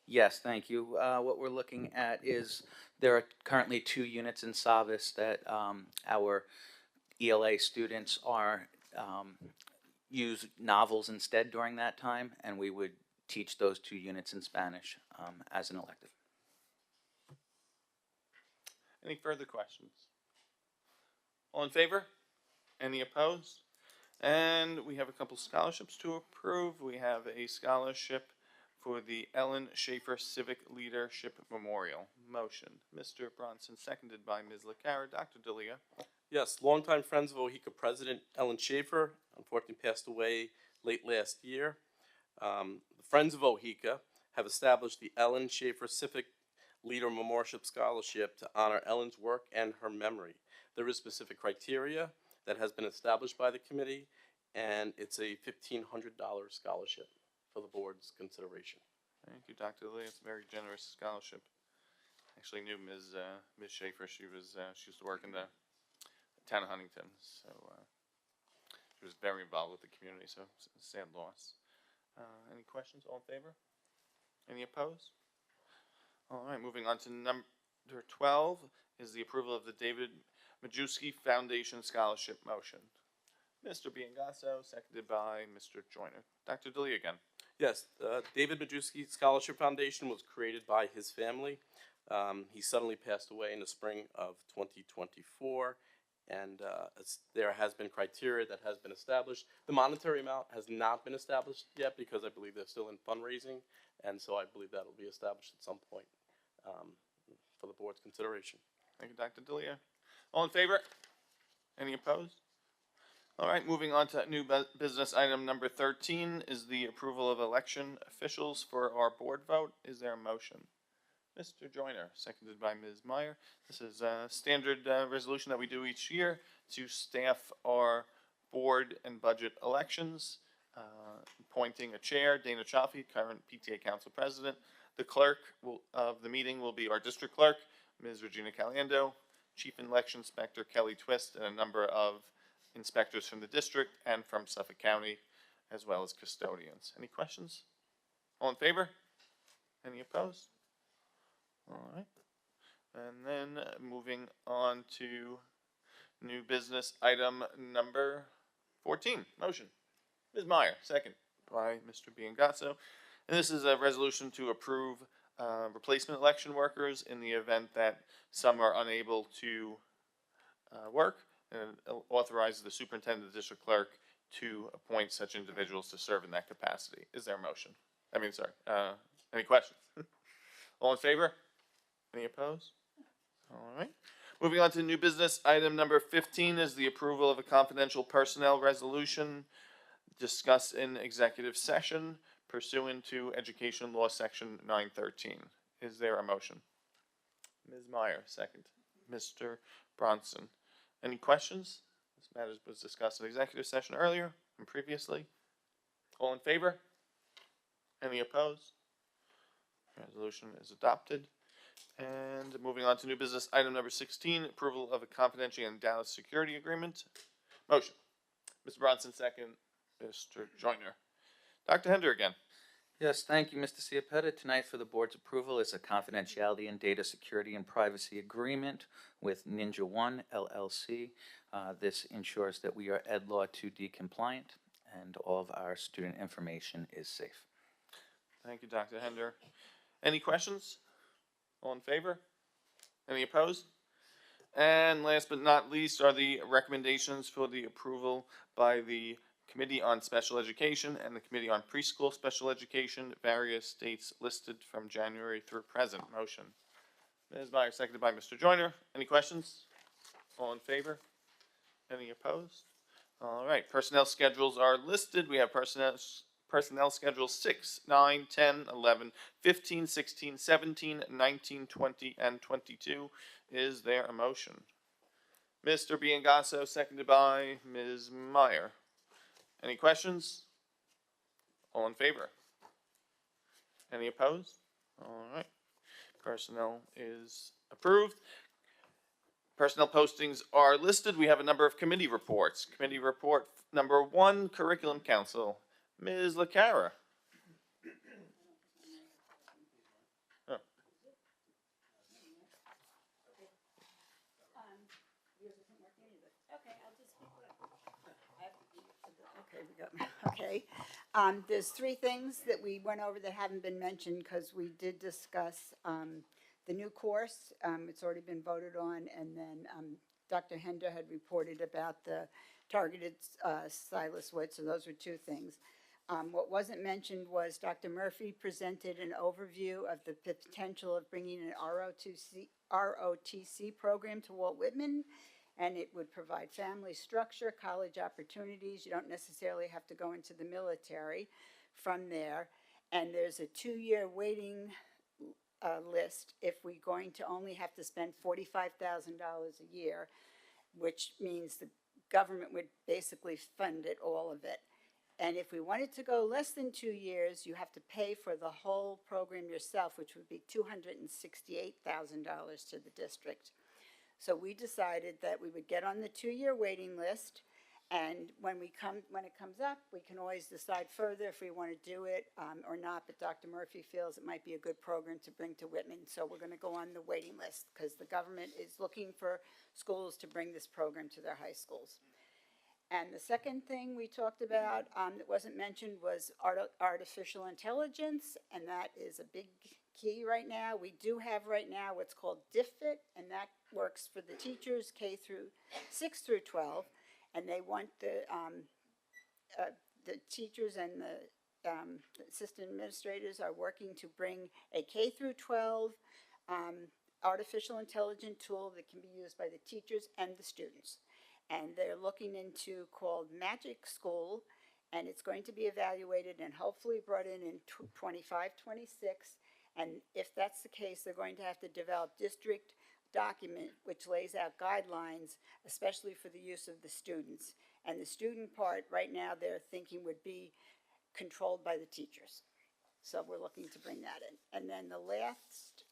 Yes, thank you. What we're looking at is there are currently 2 units in Savas that our ELA students are use novels instead during that time, and we would teach those 2 units in Spanish as an elective. Any further questions? All in favor? Any opposed? And we have a couple scholarships to approve. We have a scholarship for the Ellen Schaefer Civic Leadership Memorial. Motion. Mr. Bronson, seconded by Ms. LaCara. Dr. D'Elia. Yes, longtime Friends of OHECA President Ellen Schaefer, unfortunately passed away late last year. The Friends of OHECA have established the Ellen Schaefer Civic Leader Memorial Scholarship to honor Ellen's work and her memory. There is specific criteria that has been established by the committee, and it's a $1,500 scholarship for the board's consideration. Thank you, Dr. Lee. It's a very generous scholarship. Actually knew Ms. Schaefer. She used to work in the town of Huntington, so she was very involved with the community. So it's a sad loss. Any questions? All in favor? Any opposed? All right. Moving on to number 12 is the approval of the David Majewski Foundation Scholarship Motion. Mr. Biangasso, seconded by Mr. Joyner. Dr. D'Elia again. Yes, David Majewski Scholarship Foundation was created by his family. He suddenly passed away in the spring of 2024, and there has been criteria that has been established. The monetary amount has not been established yet because I believe they're still in fundraising, and so I believe that will be established at some point for the board's consideration. Thank you, Dr. D'Elia. All in favor? Any opposed? All right, moving on to new business item number 13 is the approval of election officials for our board vote. Is there a motion? Mr. Joyner, seconded by Ms. Meyer. This is a standard resolution that we do each year to staff our board and budget elections, appointing a chair, Dana Chaffee, current PTA Council President. The clerk of the meeting will be our district clerk, Ms. Regina Caliendo, Chief Election Inspector Kelly Twist, and a number of inspectors from the district and from Suffolk County, as well as custodians. Any questions? All in favor? Any opposed? All right. And then moving on to new business item number 14, motion. Ms. Meyer, second by Mr. Biangasso. And this is a resolution to approve replacement election workers in the event that some are unable to work, and authorizes the superintendent, the district clerk, to appoint such individuals to serve in that capacity. Is there a motion? Any questions? All in favor? Any opposed? All right. Moving on to new business, item number 15 is the approval of a confidential personnel resolution discussed in executive session pursuant to Education Law Section 913. Is there a motion? Ms. Meyer, second. Mr. Bronson. Any questions? This matter was discussed in executive session earlier and previously. All in favor? Any opposed? Resolution is adopted. And moving on to new business, item number 16, approval of a confidentiality and data security agreement. Motion. Mr. Bronson, second. Mr. Joyner. Dr. Hender again. Yes, thank you, Mr. Ciapetta. Tonight for the board's approval is a confidentiality and data security and privacy agreement with Ninja One LLC. This ensures that we are EdLaw 2D compliant and all of our student information is safe. Thank you, Dr. Hender. Any questions? All in favor? Any opposed? And last but not least are the recommendations for the approval by the Committee on Special Education and the Committee on Preschool Special Education, various dates listed from January through present. Motion. Ms. Meyer, seconded by Mr. Joyner. Any questions? All in favor? Any opposed? All right, personnel schedules are listed. We have personnel schedules 6, 9, 10, 11, 15, 16, 17, 19, 20, and 22. Is there a motion? Mr. Biangasso, seconded by Ms. Meyer. Any questions? All in favor? Any opposed? All right. Personnel is approved. Personnel postings are listed. We have a number of committee reports. Committee report number 1, Curriculum Council. Ms. LaCara. Oh. Okay, there's 3 things that we went over that haven't been mentioned because we did discuss the new course. It's already been voted on, and then Dr. Hender had reported about the targeted Silas Wood, so those were 2 things. What wasn't mentioned was Dr. Murphy presented an overview of the potential of bringing an ROTC program to Walt Whitman, and it would provide family structure, college opportunities. You don't necessarily have to go into the military from there. And there's a 2-year waiting list if we're going to only have to spend $45,000 a year, which means the government would basically fund it, all of it. And if we wanted to go less than 2 years, you have to pay for the whole program yourself, which would be $268,000 to the district. So we decided that we would get on the 2-year waiting list, and when it comes up, we can always decide further if we want to do it or not. But Dr. Murphy feels it might be a good program to bring to Whitman, so we're going to go on the waiting list because the government is looking for schools to bring this program to their high schools. And the second thing we talked about that wasn't mentioned was artificial intelligence, and that is a big key right now. We do have right now what's called DIFIT, and that works for the teachers K-6 through 12, and they want the teachers and the assistant administrators are working to bring a K through 12 artificial intelligence tool that can be used by the teachers and the students. And they're looking into called Magic School, and it's going to be evaluated and hopefully brought in 25, 26. And if that's the case, they're going to have to develop district document which lays out guidelines, especially for the use of the students. And the student part right now they're thinking would be controlled by the teachers. So we're looking to bring that in. And then the last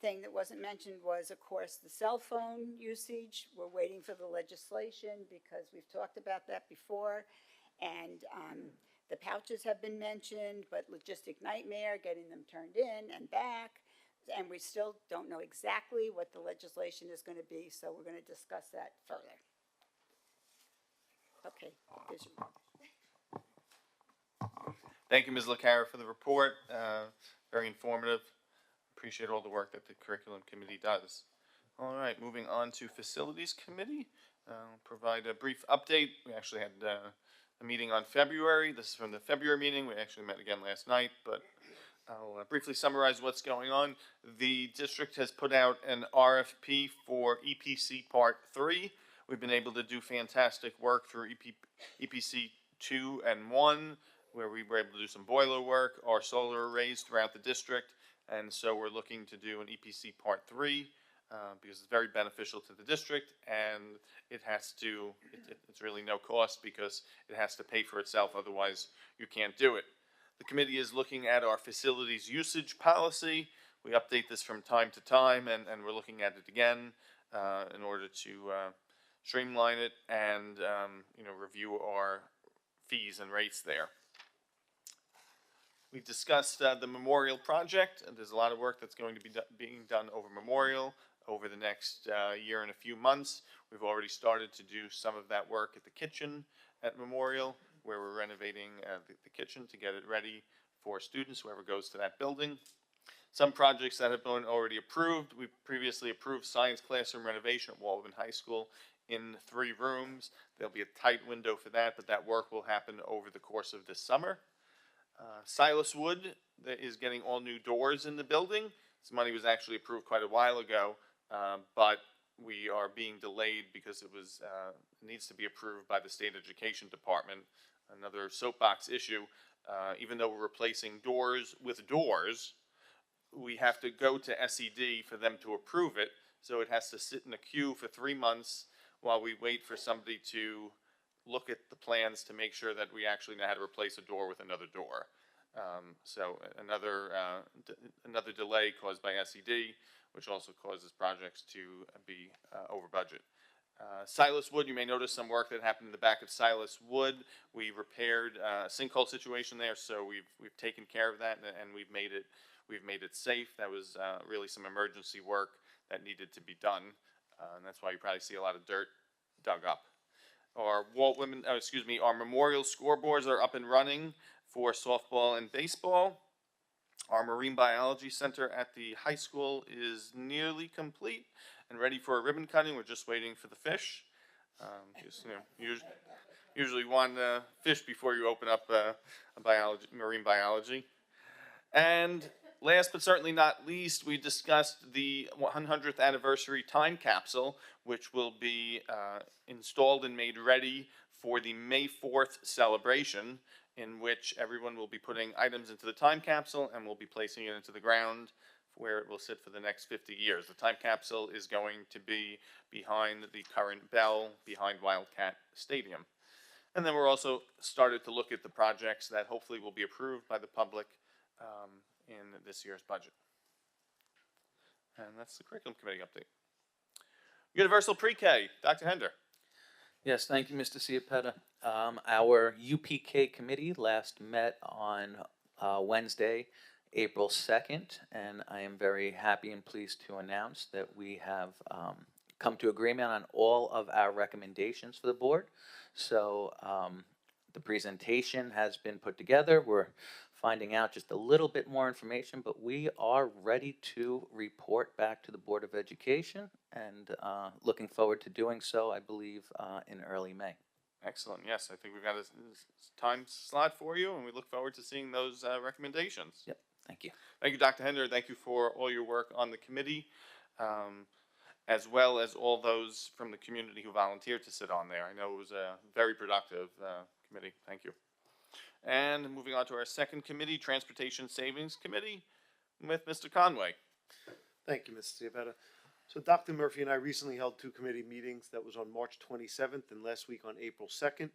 thing that wasn't mentioned was, of course, the cell phone usage. We're waiting for the legislation because we've talked about that before. And the pouches have been mentioned, but logistic nightmare, getting them turned in and back. And we still don't know exactly what the legislation is going to be, so we're going to discuss that further. Okay, there's your. Thank you, Ms. LaCara, for the report. Very informative. Appreciate all the work that the curriculum committee does. All right, moving on to facilities committee. Provide a brief update. We actually had a meeting on February. This is from the February meeting. We actually met again last night, but I'll briefly summarize what's going on. The district has put out an RFP for EPC Part 3. We've been able to do fantastic work through EPC 2 and 1, where we were able to do some boiler work, our solar arrays throughout the district, and so we're looking to do an EPC Part 3 because it's very beneficial to the district, and it has to, it's really no cost because it has to pay for itself, otherwise you can't do it. The committee is looking at our facilities usage policy. We update this from time to time, and we're looking at it again in order to streamline it and review our fees and rates there. We discussed the Memorial Project, and there's a lot of work that's going to be being done over Memorial over the next year and a few months. We've already started to do some of that work at the kitchen at Memorial, where we're renovating the kitchen to get it ready for students, whoever goes to that building. Some projects that have been already approved. We previously approved science classroom renovation at Walden High School in 3 rooms. There'll be a tight window for that, but that work will happen over the course of this summer. Silas Wood is getting all new doors in the building. This money was actually approved quite a while ago, but we are being delayed because it needs to be approved by the State Education Department. Another soapbox issue. Even though we're replacing doors with doors, we have to go to SED for them to approve it. So it has to sit in a queue for 3 months while we wait for somebody to look at the plans to make sure that we actually know how to replace a door with another door. So another delay caused by SED, which also causes projects to be over budget. Silas Wood, you may notice some work that happened in the back of Silas Wood. We repaired a sinkhole situation there, so we've taken care of that, and we've made it safe. That was really some emergency work that needed to be done, and that's why you probably see a lot of dirt dug up. Our our memorial scoreboards are up and running for softball and baseball. Our marine biology center at the high school is nearly complete and ready for a ribbon cutting. We're just waiting for the fish. Usually one fish before you open up marine biology. And last but certainly not least, we discussed the 100th anniversary time capsule, which will be installed and made ready for the May 4th celebration, in which everyone will be putting items into the time capsule and will be placing it into the ground where it will sit for the next 50 years. The time capsule is going to be behind the current bell, behind Wildcat Stadium. And then we're also started to look at the projects that hopefully will be approved by the public in this year's budget. And that's the curriculum committee update. Universal Pre-K, Dr. Hender. Yes, thank you, Mr. Ciapetta. Our UPK committee last met on Wednesday, April 2nd, and I am very happy and pleased to announce that we have come to agreement on all of our recommendations for the board. So the presentation has been put together. We're finding out just a little bit more information, but we are ready to report back to the Board of Education and looking forward to doing so, I believe, in early May. Excellent. Yes, I think we've got a time slot for you, and we look forward to seeing those recommendations. Yep. Thank you. Thank you, Dr. Hender. Thank you for all your work on the committee, as well as all those from the community who volunteered to sit on there. I know it was a very productive committee. Thank you. And moving on to our second committee, Transportation Savings Committee, with Mr. Conway. Thank you, Mr. Ciapetta. So Dr. Murphy and I recently held 2 committee meetings. That was on March 27th and last week on April 2nd.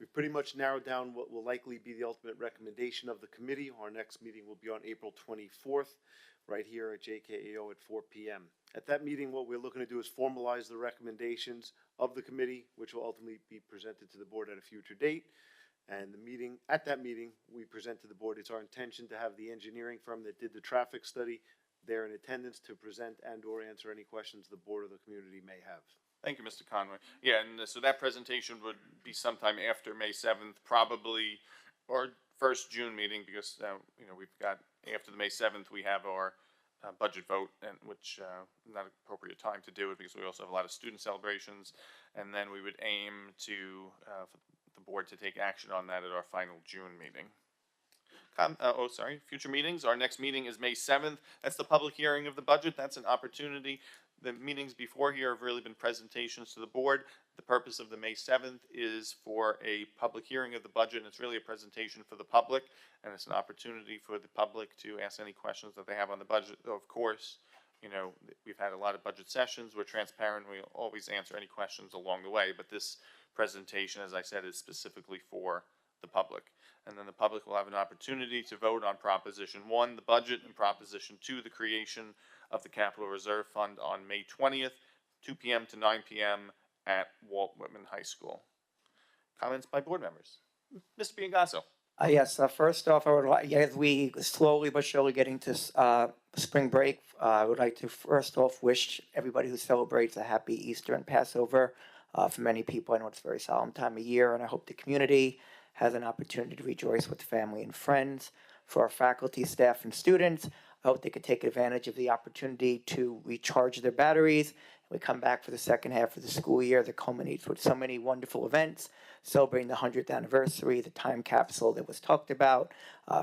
We've pretty much narrowed down what will likely be the ultimate recommendation of the committee. Our next meeting will be on April 24th, right here at JKAO at 4 p.m. At that meeting, what we're looking to do is formalize the recommendations of the committee, which will ultimately be presented to the board at a future date. And at that meeting, we present to the board, it's our intention to have the engineering firm that did the traffic study there in attendance to present and or answer any questions the board or the community may have. Thank you, Mr. Conway. Yeah, and so that presentation would be sometime after May 7th, probably, or first June meeting, because, we've got, after the May 7th, we have our budget vote, and which, not an appropriate time to do it, because we also have a lot of student celebrations, and then we would aim to, for the board to take action on that at our final June meeting. Future meetings. Our next meeting is May 7th. That's the public hearing of the budget. That's an opportunity. The meetings before here have really been presentations to the board. The purpose of the May 7th is for a public hearing of the budget, and it's really a presentation for the public, and it's an opportunity for the public to ask any questions that they have on the budget. Though, of course, we've had a lot of budget sessions. We're transparent. We always answer any questions along the way, but this presentation, as I said, is specifically for the public. And then the public will have an opportunity to vote on Proposition 1, the budget, and Proposition 2, the creation of the Capital Reserve Fund on May 20th, 2 p.m. to 9 p.m. at Walt Whitman High School. Comments by board members? Mr. Biangasso. Yes, first off, I would like, as we slowly but surely getting to spring break, I would like to first off wish everybody who celebrates a happy Easter and Passover. For many people, I know it's a very solemn time of year, and I hope the community has an opportunity to rejoice with family and friends. For our faculty, staff, and students, I hope they could take advantage of the opportunity to recharge their batteries. We come back for the second half of the school year that culminates with so many wonderful events, celebrating the 100th anniversary, the time capsule that was talked about,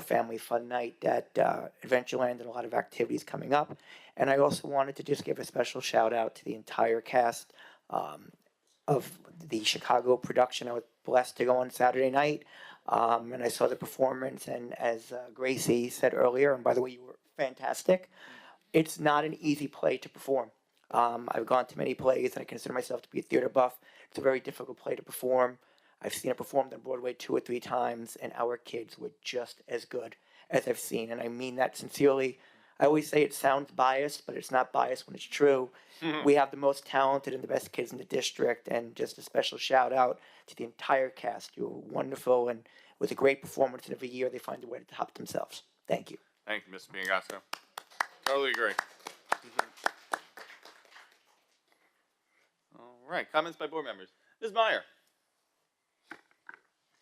family fun night at Adventureland, and a lot of activities coming up. And I also wanted to just give a special shout out to the entire cast of the Chicago production. I was blessed to go on Saturday night, and I saw the performance, and as Gracie said earlier, and by the way, you were fantastic. It's not an easy play to perform. I've gone to many plays, and I consider myself to be a theater buff. It's a very difficult play to perform. I've seen it performed on Broadway 2 or 3 times, and our kids were just as good as I've seen, and I mean that sincerely. I always say it sounds biased, but it's not biased when it's true. We have the most talented and the best kids in the district, and just a special shout out to the entire cast. You were wonderful, and with a great performance, and every year they find a way to top themselves. Thank you. Thank you, Mr. Biangasso. Totally agree. All right, comments by board members. Ms. Meyer.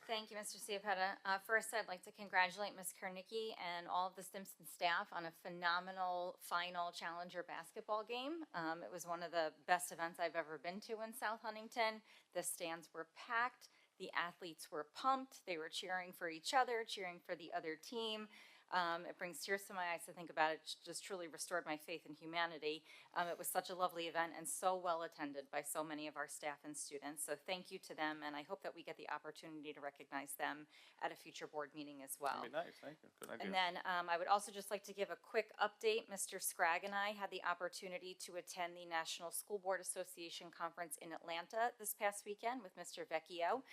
Thank you, Mr. Ciapetta. First, I'd like to congratulate Ms. Kernicki and all of the Stimson staff on a phenomenal final Challenger basketball game. It was one of the best events I've ever been to in South Huntington. The stands were packed. The athletes were pumped. They were cheering for each other, cheering for the other team. It brings tears to my eyes to think about it. It just truly restored my faith in humanity. It was such a lovely event and so well attended by so many of our staff and students. So thank you to them, and I hope that we get the opportunity to recognize them at a future board meeting as well. That'd be nice, thank you. Good idea. And then I would also just like to give a quick update. Mr. Scragg and I had the opportunity to attend the National School Board Association Conference in Atlanta this past weekend with Mr. Vecchio.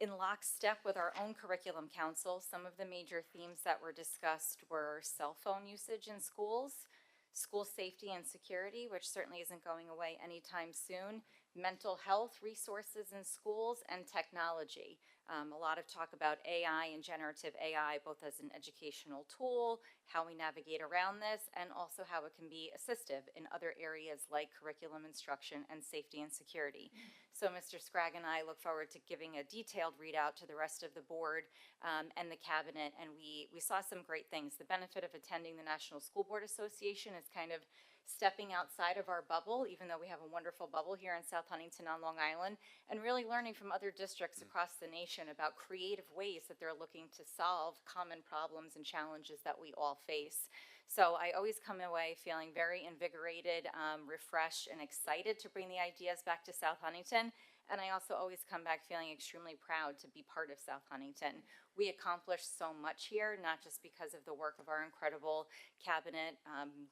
In lockstep with our own curriculum council, some of the major themes that were discussed were cell phone usage in schools, school safety and security, which certainly isn't going away anytime soon, mental health resources in schools, and technology. A lot of talk about AI and generative AI, both as an educational tool, how we navigate around this, and also how it can be assistive in other areas like curriculum instruction and safety and security. So Mr. Scragg and I look forward to giving a detailed readout to the rest of the board and the cabinet, and we saw some great things. The benefit of attending the National School Board Association is kind of stepping outside of our bubble, even though we have a wonderful bubble here in South Huntington on Long Island, and really learning from other districts across the nation about creative ways that they're looking to solve common problems and challenges that we all face. So I always come away feeling very invigorated, refreshed, and excited to bring the ideas back to South Huntington. And I also always come back feeling extremely proud to be part of South Huntington. We accomplished so much here, not just because of the work of our incredible cabinet,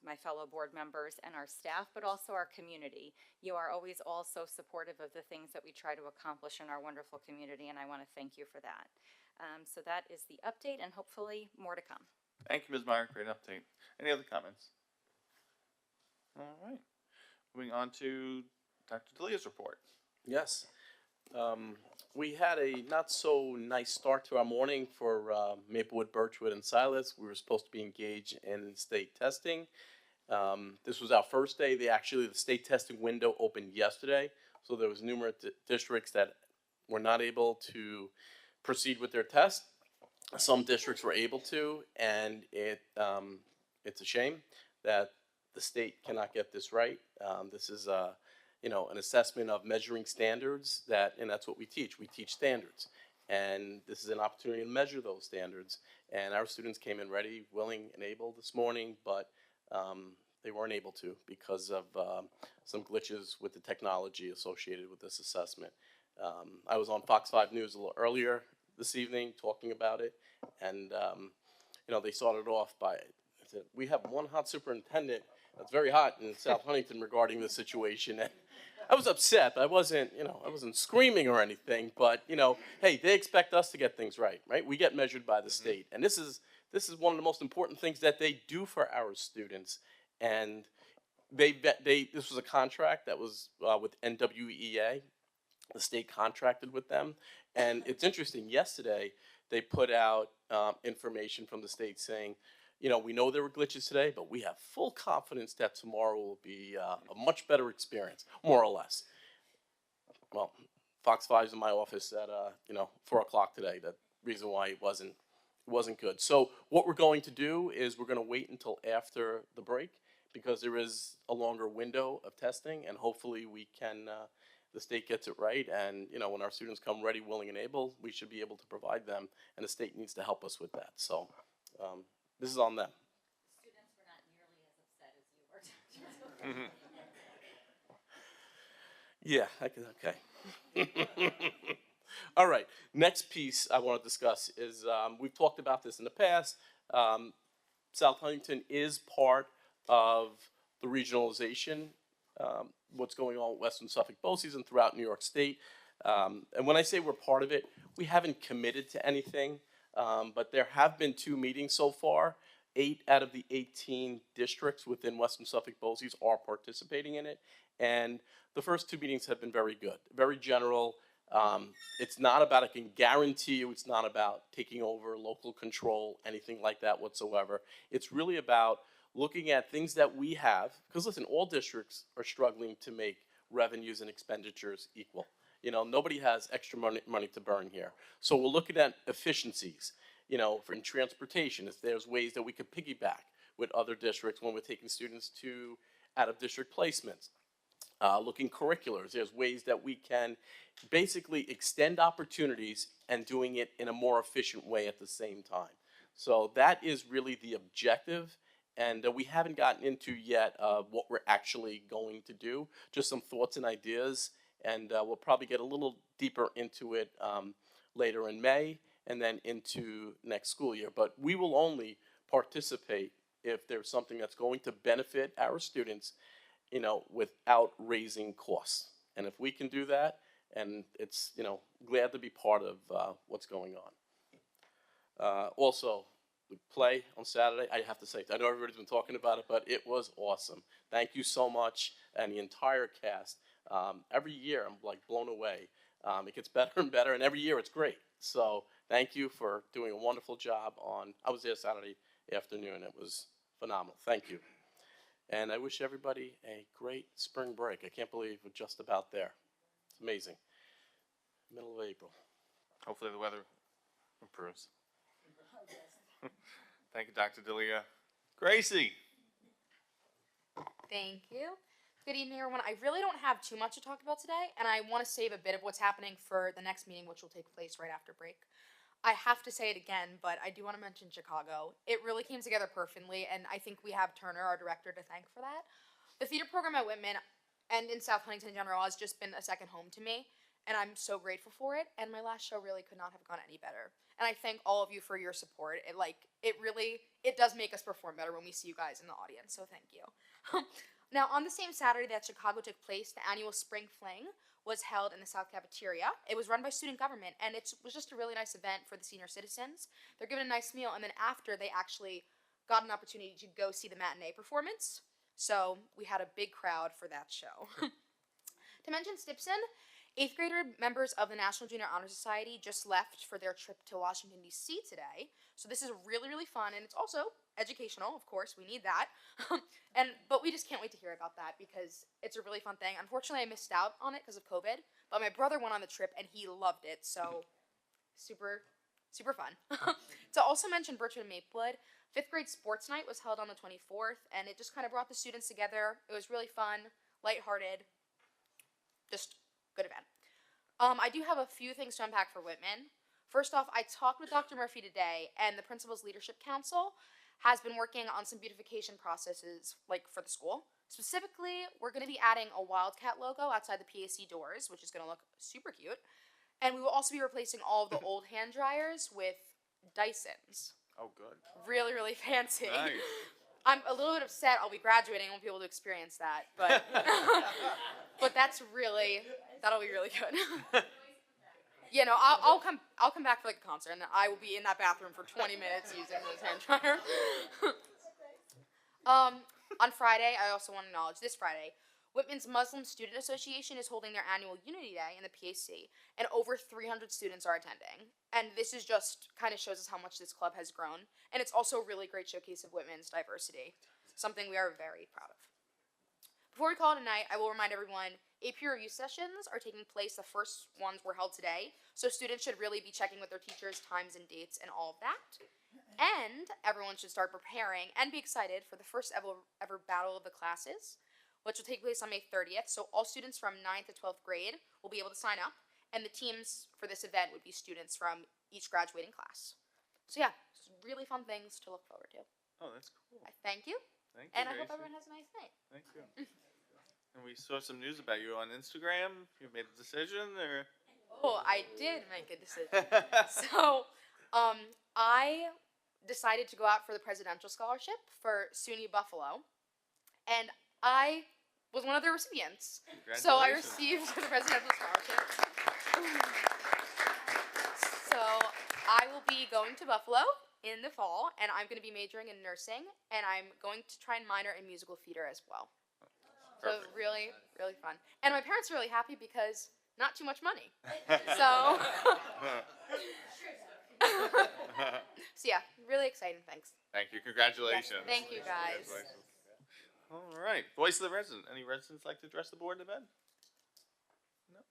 my fellow board members, and our staff, but also our community. You are always all so supportive of the things that we try to accomplish in our wonderful community, and I want to thank you for that. So that is the update, and hopefully more to come. Thank you, Ms. Meyer. Great update. Any other comments? All right. Moving on to Dr. D'Elia's report. Yes. We had a not so nice start to our morning for Maplewood, Birchwood, and Silas. We were supposed to be engaged in state testing. This was our first day. The state testing window opened yesterday, so there was numerous districts that were not able to proceed with their test. Some districts were able to, and it's a shame that the state cannot get this right. This is an assessment of measuring standards and that's what we teach. We teach standards, and this is an opportunity to measure those standards. And our students came in ready, willing, and able this morning, but they weren't able to because of some glitches with the technology associated with this assessment. I was on Fox 5 News a little earlier this evening talking about it, and they started off by, we have one hot superintendent that's very hot in South Huntington regarding the situation. And I was upset, but I wasn't screaming or anything, but hey, they expect us to get things right? We get measured by the state, and this is one of the most important things that they do for our students. And this was a contract that was with NWEA. The state contracted with them, and it's interesting. Yesterday, they put out information from the state saying, we know there were glitches today, but we have full confidence that tomorrow will be a much better experience, more or less. Well, Fox 5's in my office at 4 o'clock today. The reason why it wasn't good. So what we're going to do is we're going to wait until after the break, because there is a longer window of testing, and hopefully we can. The state gets it right, and when our students come ready, willing, and able, we should be able to provide them, and the state needs to help us with that. So this is on them. Students were not nearly as upset as you were. Yeah, okay. All right, next piece I want to discuss is, we've talked about this in the past. South Huntington is part of the regionalization, what's going on with Western Suffolk BOCES and throughout New York State. And when I say we're part of it, we haven't committed to anything, but there have been 2 meetings so far. 8 out of the 18 districts within Western Suffolk BOCES are participating in it. And the first 2 meetings have been very good, very general. It's not about, I can guarantee you, it's not about taking over local control, anything like that whatsoever. It's really about looking at things that we have, because listen, all districts are struggling to make revenues and expenditures equal. Nobody has extra money to burn here. So we're looking at efficiencies, for in transportation, if there's ways that we could piggyback with other districts when we're taking students to out-of-district placements. Looking curriculars, there's ways that we can basically extend opportunities and doing it in a more efficient way at the same time. So that is really the objective. And we haven't gotten into yet what we're actually going to do, just some thoughts and ideas, and we'll probably get a little deeper into it later in May and then into next school year. But we will only participate if there's something that's going to benefit our students, without raising costs. And if we can do that, and it's, glad to be part of what's going on. Also, we play on Saturday. I have to say, I know everybody's been talking about it, but it was awesome. Thank you so much, and the entire cast. Every year, I'm like blown away. It gets better and better, and every year it's great. So thank you for doing a wonderful job I was there Saturday afternoon. It was phenomenal. Thank you. And I wish everybody a great spring break. I can't believe we're just about there. It's amazing. Middle of April. Hopefully the weather improves. Thank you, Dr. D'Elia. Gracie. Thank you. Good evening, everyone. I really don't have too much to talk about today, and I want to save a bit of what's happening for the next meeting, which will take place right after break. I have to say it again, but I do want to mention Chicago. It really came together perfectly, and I think we have Turner, our director, to thank for that. The theater program at Whitman and in South Huntington in general has just been a second home to me, and I'm so grateful for it. And my last show really could not have gone any better. And I thank all of you for your support. It does make us perform better when we see you guys in the audience. So thank you. Now, on the same Saturday that Chicago took place, the annual Spring Fling was held in the South Cafeteria. It was run by student government, and it was just a really nice event for the senior citizens. They're given a nice meal, and then after, they actually got an opportunity to go see the matinee performance. So we had a big crowd for that show. To mention Stipson, 8th grader members of the National Junior Honor Society just left for their trip to Washington, D.C. today. So this is really, really fun, and it's also educational, of course, we need that. But we just can't wait to hear about that because it's a really fun thing. Unfortunately, I missed out on it because of COVID, but my brother went on the trip and he loved it, so super, super fun. To also mention Birchwood and Maplewood, 5th grade sports night was held on the 24th, and it just kind of brought the students together. It was really fun, lighthearted, just good event. I do have a few things to unpack for Whitman. First off, I talked with Dr. Murphy today, and the Principal's Leadership Council has been working on some beautification processes, for the school. Specifically, we're going to be adding a Wildcat logo outside the PAC doors, which is going to look super cute. And we will also be replacing all of the old hand dryers with Dysons. Oh, good. Really, really fancy. Nice. I'm a little bit upset I'll be graduating and won't be able to experience that, but but that'll be really good. I'll come back for a concert, and I will be in that bathroom for 20 minutes using this hand dryer. On Friday, I also want to acknowledge this Friday, Whitman's Muslim Student Association is holding their annual Unity Day in the PAC, and over 300 students are attending. And this is just kind of shows us how much this club has grown, and it's also a really great showcase of Whitman's diversity, something we are very proud of. Before we call it a night, I will remind everyone, AP review sessions are taking place. The first ones were held today, so students should really be checking with their teachers, times and dates, and all of that. And everyone should start preparing and be excited for the first ever Battle of the Classes, which will take place on May 30th. So all students from 9th to 12th grade will be able to sign up, and the teams for this event would be students from each graduating class. So yeah, just really fun things to look forward to. Oh, that's cool. I thank you. Thank you, And I hope Gracie. everyone has a nice night. Thank you. And we saw some news about you on Instagram. You made a decision, or? Oh, I did make a decision. So, I decided to go out for the presidential scholarship for SUNY Buffalo, and I was one of the recipients. So I received the presidential scholarship. So I will be going to Buffalo in the fall, and I'm going to be majoring in nursing, and I'm going to try and minor in musical theater as well. Perfect. So really, really fun. And my parents are really happy because not too much money. So, so yeah, really exciting. Thanks. Thank you. Congratulations. Thank you, guys. Congratulations. All right. Voice of the resident. Any residents like to address the board in the bed? No?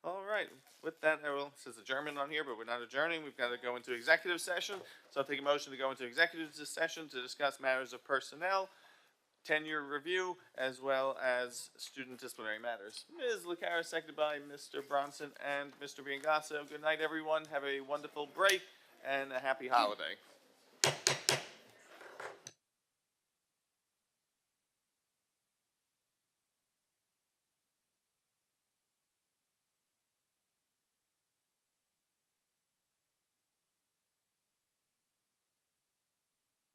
All right. With that, it says adjournment on here, but we're not adjourning. We've got to go into executive session. So I'll take a motion to go into executive session to discuss matters of personnel, tenure review, as well as student disciplinary matters. Ms. Lucara, seconded by Mr. Bronson and Mr. Biangasso. Good night, everyone. Have a wonderful break and a happy holiday.